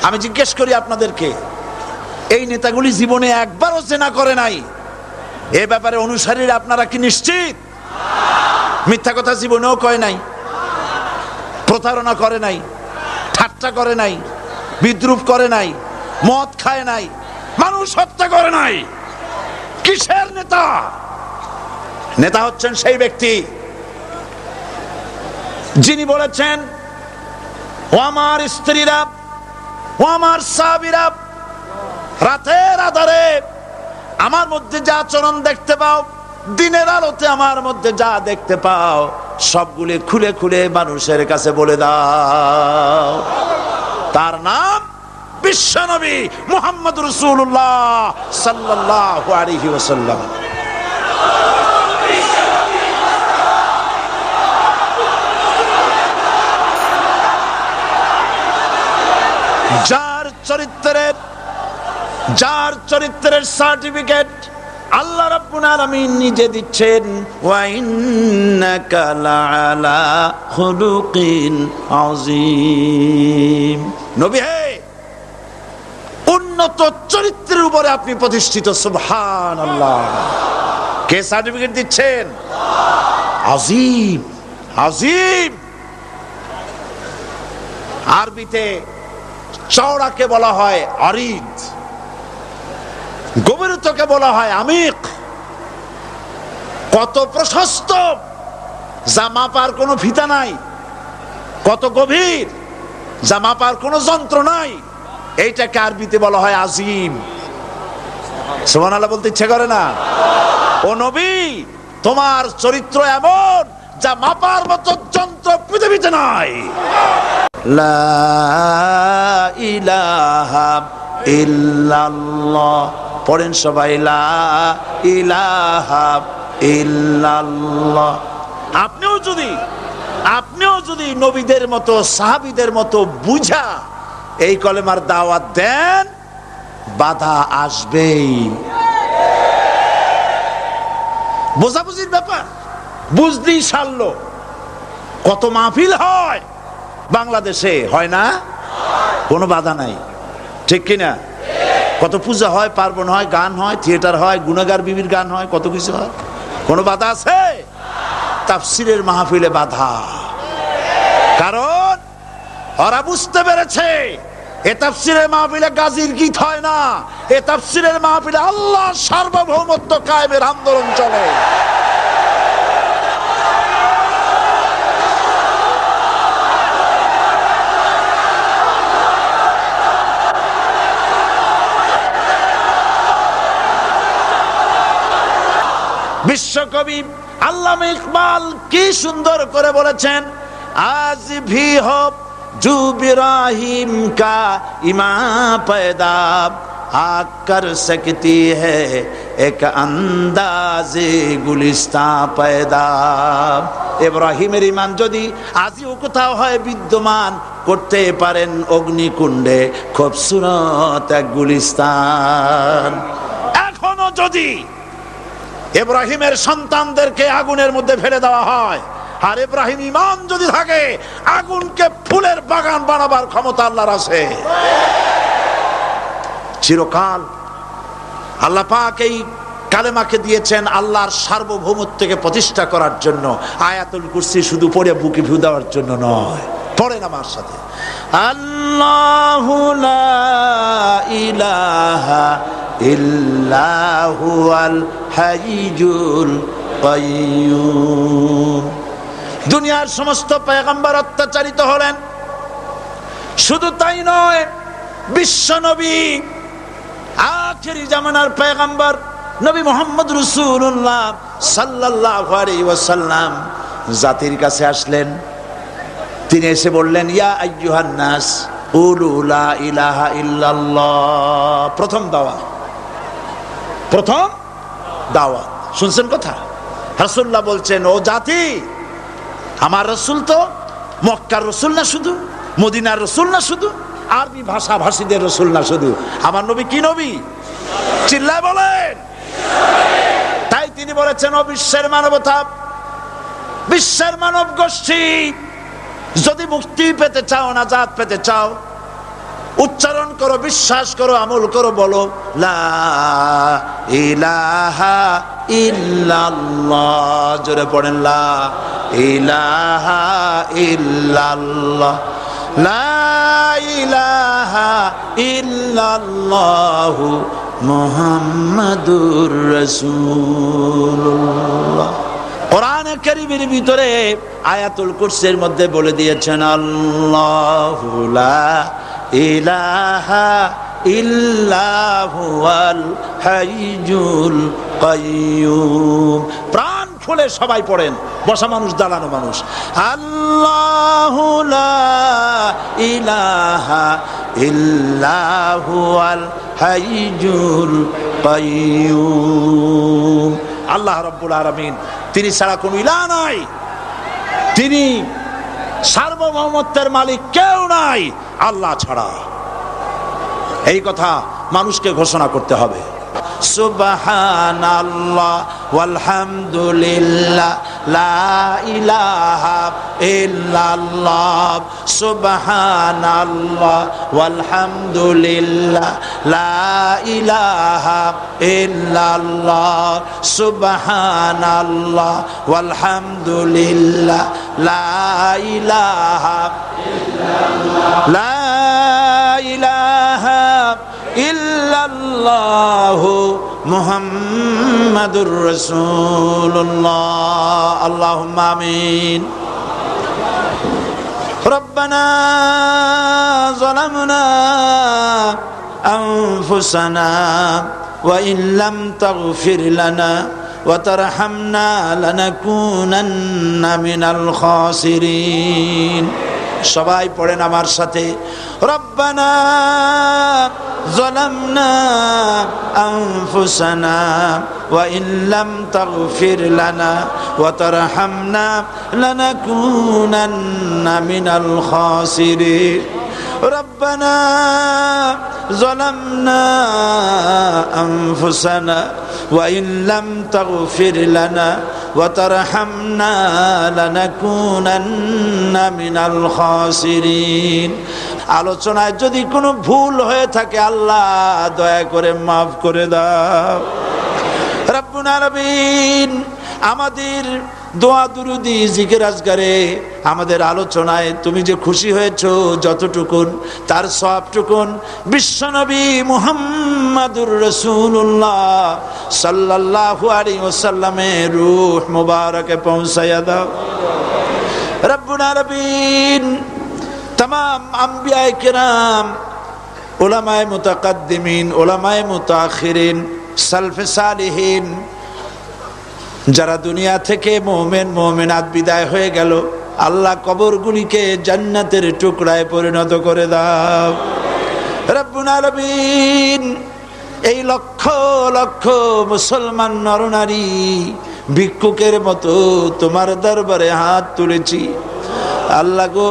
আমি জিজ্ঞেস করি আপনাদেরকে, এই নেতাগুলি জীবনে একবারও জেনা করে নাই। এ ব্যাপারে অনুসারীরা আপনারা কি নিশ্চিত? মিথ্যা কথা জীবনেও কয় নাই, প্রতারণা করে নাই, ঠাট্টা করে নাই, বিদ্রুপ করে নাই, মদ খায় নাই, মানুষ হত্যা করে নাই। কিসের নেতা? নেতা হচ্ছেন সেই ব্যক্তি যিনি বলেছেন, ও আমার স্ত্রীরা, ও আমার সাহাবীরা, রাতের আধারে আমার মধ্যে যা আচরণ দেখতে পাও, দিনের আলোতে আমার মধ্যে যা দেখতে পাও, সবগুলি খুলে খুলে মানুষের কাছে বলে দাও। তার নাম বিশ্বনবী মুহাম্মদ রাসূলুল্লাহ সাল্লাল্লাহু আলাইহি ওয়াসাল্লাম। যার চরিত্রের সার্টিফিকেট আল্লাহ রাব্বুল আলামিন নিজে দিচ্ছেন, ওয়া ইন্নাকা লাআলা খুলুকিন আযীম। নবী হে, উন্নত চরিত্রের উপরে আপনি প্রতিষ্ঠিত। সুবহানাল্লাহ। কে সার্টিফিকেট দিচ্ছেন? আযীম, আযীম। আরবিতে চওড়াকে বলা হয় আরিদ, গভীরতাকে বলা হয় আমিক। কত প্রশস্ত, যা মাপার কোনো ফিতা নাই, কত গভীর, যা মাপার কোনো যন্ত্র নাই, এইটাকে আরবিতে বলা হয় আজিম। সুবহানাল্লাহ বলতে ইচ্ছে করে না? ও নবী, তোমার চরিত্র এমন যা মাপার মতো যন্ত্র পৃথিবীতে নাই। লা ইলাহা ইল্লাল্লাহ। পড়েন সবাই, লা ইলাহা ইল্লাল্লাহ। আপনিও যদি নবীদের মতো সাহাবীদের মতো বুঝা এই কলেমার দাওয়াত দেন, বাধা আসবেই। বোঝাবুঝির ব্যাপার, বুঝতেই সারলো। কত মাহফিল হয় বাংলাদেশে, হয় না? কোনো বাধা নাই, ঠিক কিনা? কত পূজা হয়, পার্বণ হয়, গান হয়, থিয়েটার হয়, গুনাগার বিবির গান হয়, কত কিছু হয়। কোনো বাধা আছে? তাফসিরের মাহফিলে বাধা। কারণ ওরা বুঝতে পেরেছে এ তাফসিরের মাহফিলে গাজীর গীত হয় না, এ তাফসিরের মাহফিলে আল্লাহর সার্বভৌমত্ব কায়েমের আন্দোলন চলে। বিশ্বকবি আল্লামা ইকবাল কি সুন্দর করে বলেছেন, আজ ভি হো জু ইব্রাহিম কা ইমা पैदा आकर सकती है एक अंदाज़े गुलिस्तां पैदा। ইব্রাহিমের ঈমান যদি আজও কোথাও হয় বিদ্যমান, করতে পারেন অগ্নিকুণ্ডে খুবসুরত এক গুলিস্তান। এখনো যদি ইব্রাহিমের সন্তানদেরকে আগুনের মধ্যে ফেলে দেওয়া হয়, আর ইব্রাহিম ঈমান যদি থাকে, আগুনকে ফুলের বাগান বানাবার ক্ষমতা আল্লাহর আছে। চিরকাল আল্লাহ পাক এই কালেমাকে দিয়েছেন আল্লাহর সার্বভৌমত্বকে প্রতিষ্ঠা করার জন্য। আয়াতুল কুরসি শুধু পড়ে বুকে ভু দেওয়ার জন্য নয়, পড়েন আমার সাথে, আল্লাহু লা ইলাহা ইল্লাহু আল হাইয়ুল কাইয়্যুম। দুনিয়ার সমস্ত পয়গম্বর অত্যাচারিত হলেন, শুধু তাই নয়, বিশ্ব নবী আখেরি জামানার পয়গম্বর নবী মুহাম্মদ রাসূলুল্লাহ সাল্লাল্লাহু আলাইহি ওয়াসাল্লাম জাতির কাছে আসলেন। তিনি এসে বললেন, ইয়া আইয়ুহান নাস কুলু লা ইলাহা ইল্লাল্লাহ। প্রথম দাওয়াত শুনছেন কথা? রাসূলুল্লাহ বলছেন, ও জাতি, আমার রাসূল তো মক্কার রাসূল না শুধু, মদিনার রাসূল না শুধু, আরবি ভাষা ভাষীদের রাসূল না শুধু, আমার নবী কি নবী? চিল্লায় বলেন। তাই তিনি বলেছেন, ও বিশ্বের মানবতা, বিশ্বের মানব গোষ্ঠী, যদি মুক্তি পেতে চাও, নাজাত পেতে চাও, উচ্চারণ করো, বিশ্বাস করো, আমল করো, বলো লা ইলাহা ইল্লাল্লাহ। জোরে পড়েন, লা ইলাহা ইল্লাল্লাহ, লা ইলাহা ইল্লাল্লাহু মুহাম্মাদুর রাসূলুল্লাহ। কোরআনে কারীমের ভিতরে আয়াতুল কুরসির মধ্যে বলে দিয়েছেন, আল্লাহু লা ইলাহা ইল্লাহু আল হাইয়ুল কাইয়্যুম। প্রাণ খুলে সবাই পড়েন, বসা মানুষ, দাঁড়ানো মানুষ, আল্লাহু লা ইলাহা ইল্লাহু আল হাইয়ুল কাইয়্যুম। আল্লাহ রাব্বুল আলামিন, তিনি ছাড়া কোনো ইলাহ নাই, তিনি সার্বভৌমত্বের মালিক, কেউ নাই আল্লাহ ছাড়া। এই কথা মানুষকে ঘোষণা করতে হবে। সুবহানাল্লাহ ওয়ালহামদুলিল্লাহ লা ইলাহা ইল্লাল্লাহ, সুবহানাল্লাহ ওয়ালহামদুলিল্লাহ লা ইলাহা ইল্লাল্লাহ, সুবহানাল্লাহ ওয়ালহামদুলিল্লাহ লা ইলাহা ইল্লাল্লাহ, লা ইলাহা ইল্লাল্লাহু মুহাম্মাদুর রাসূলুল্লাহ। আল্লাহুম্মা আমিন। রব্বানা যালামনা আনফুসানা ওয়া ইন লাম তাগফির লানা ওয়া তারহামনা লানাকুনান্না মিনাল খাসিরিন। সবাই পড়েন আমার সাথে, রব্বানা যালামনা আনফুসানা ওয়া ইন লাম তাগফির লানা ওয়া তারহামনা লানাকুনান্না মিনাল খাসিরিন। রব্বানা যালামনা আনফুসানা ওয়া ইন লাম তাগফির লানা ওয়া তারহামনা লানাকুনান্না মিনাল খাসিরিন। আলোচনায় যদি কোনো ভুল হয়ে থাকে, আল্লাহ দয়া করে মাফ করে দাও। রব্বুল আলামিন, আমাদের দোয়া দুরুদি জিকির আজগারে আমাদের আলোচনায় তুমি যে খুশি হয়েছো যতটুকুন তার সবটুকুন বিশ্বনবী মুহাম্মাদুর রাসূলুল্লাহ সাল্লাল্লাহু আলাইহি ওয়াসাল্লামের রূহ মুবারকে পৌঁছায়া দাও রব্বুল আলামিন। तमाम अंबिया किराम, उलमाए मुतकद्दिमीन, उलमाए मुताखिरीन, सल्फे सालिहीन যারা দুনিয়া থেকে মুমিন মুমিনাত বিদায় হয়ে গেল, আল্লাহ কবরগুলিকে জান্নাতের টুকরায় পরিণত করে দাও রব্বুল আলামিন। এই লক্ষ লক্ষ মুসলমান নরনারী ভিক্ষুকের মতো তোমার দরবারে হাত তুলেছি আল্লাহ গো।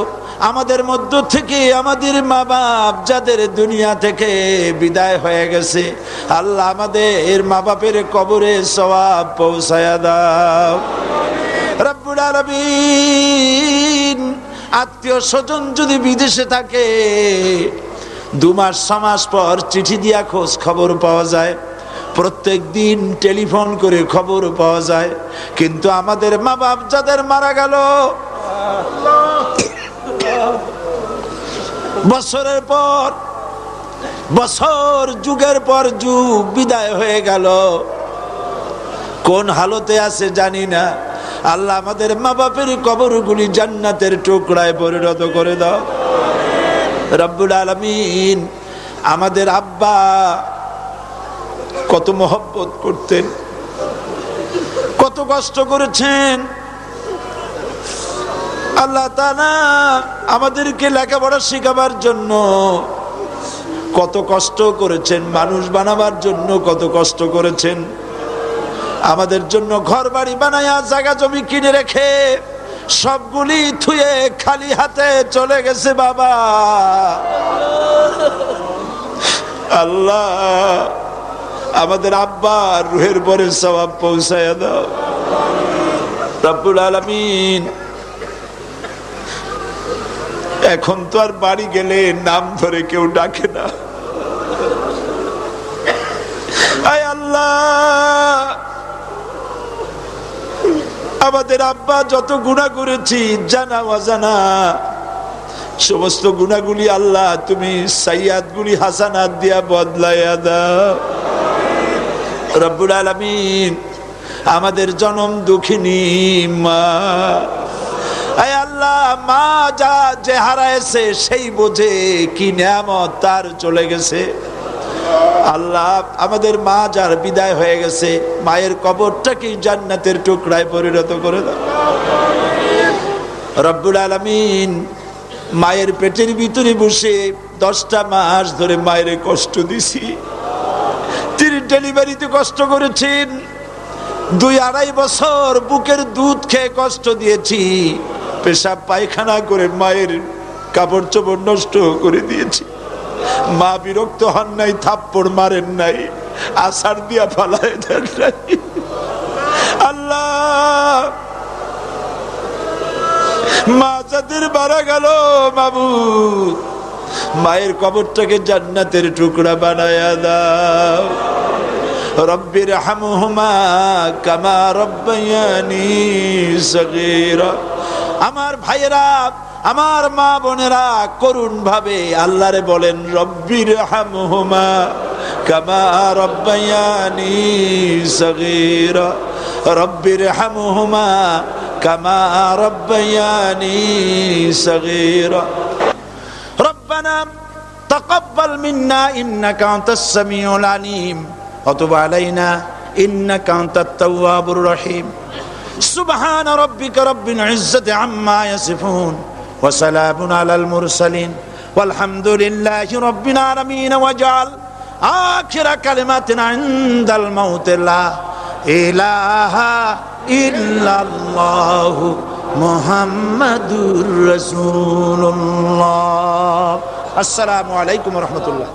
আমাদের মধ্য থেকে আমাদের মা বাপ যাদের দুনিয়া থেকে বিদায় হয়ে গেছে, আল্লাহ আমাদের মা বাপের কবরে সওয়াব পৌঁছায়া দাও রব্বুল আলামিন। আত্মীয় স্বজন যদি বিদেশে থাকে, 2 মাস 6 মাস পর চিঠি দিয়া খোঁজ খবর পাওয়া যায়, প্রত্যেক দিন টেলিফোন করে খবর পাওয়া যায়, কিন্তু আমাদের মা বাপ যাদের মারা গেল, বছরের পর বছর যুগের পর যুগ বিদায় হয়ে গেল, কোন হালতে আছে জানি না। আল্লাহ আমাদের মা বাপের কবরগুলি জান্নাতের টুকরায় পরিণত করে দাও রব্বুল আলামিন। আমাদের আব্বা কত মহব্বত করতেন, কত কষ্ট করেছেন আল্লাহ তাআলা আমাদেরকে লেখাপড়া শেখাবার জন্য কত কষ্ট করেছেন, মানুষ বানাবার জন্য কত কষ্ট করেছেন, আমাদের জন্য ঘর বাড়ি বানায়া জায়গা জমি কিনে রেখে সবগুলি থুয়ে খালি হাতে চলে গেছে বাবা। আল্লাহ আমাদের আব্বার রুহের পরে সওয়াব পৌঁছায়া দাও রব্বুল আলামিন। এখন তো আর বাড়ি গেলে নাম ধরে কেউ ডাকে না। আয় আল্লাহ, আমাদের আব্বা যত গুনাহ করেছি জানা অজানা, সমস্ত গুনাহগুলি আল্লাহ তুমি সাইয়াদগুলি হাসানাত দিয়া বদলাইয়া দাও রব্বুল আলামিন। আমাদের জনম দুঃখিনী মা, আয় আল্লাহ, মা যা যে হারাইছে সেই বোঝে কি নিয়ামত তার চলে গেছে। আল্লাহ আমাদের মা যার বিদায় হয়ে গেছে, মায়ের কবরটাকে জান্নাতের টুকরায় পরিণত করে দাও রব্বুল আলামিন। মায়ের পেটের ভিতরে বসে 10টা মাস ধরে মায়ের কষ্ট দিছি, তিনি ডেলিভারিতে কষ্ট করেছেন, 2-2.5 বছর বুকের দুধ খেয়ে কষ্ট দিয়েছি, পেশাব পায়খানা করে মায়ের কাপড় চোপড় নষ্ট করে দিয়েছি। মা বিরক্ত হন নাই, থাপ্পড় মারেন নাই, আছাড় দিয়া ফালায় দেন নাই। আল্লাহ মা যাদের মারা গেল মাবুদ, মায়ের কবরটাকে জান্নাতের টুকরা বানায়া দাও রব্বির হামহুমা কামা রব্বায়ানি সগীরা। আমার ভাইয়েরা, আমার মা বোনেরা করুণ ভাবে আল্লাহরে বলেন রব্বির হামহুমা কামা রব্বায়ানি সগীরা, রব্বির হামহুমা কামা রব্বায়ানি সগীরা। রব্বানা তাকাব্বাল মিন্না ইন্নাকা আনতাস সামিউল আলিম ওয়া তুব আলাইনা ইন্নাকা আনতাত তাওয়াবুর রহিম। সুবহান রাব্বিকা রাব্বিল ইজ্জাতি আম্মা ইয়াসিফুন ওয়া সালামুন আলাল মুরসালিন ওয়ালহামদুলিল্লাহি রাব্বিল আলামিন। ওয়াজআল আখিরা কালিমাতিনা ইনদাল মাউত লা ইলাহা ইল্লাল্লাহু মুহাম্মাদুর রাসূলুল্লাহ। আসসালামু আলাইকুম ওয়া রাহমাতুল্লাহ।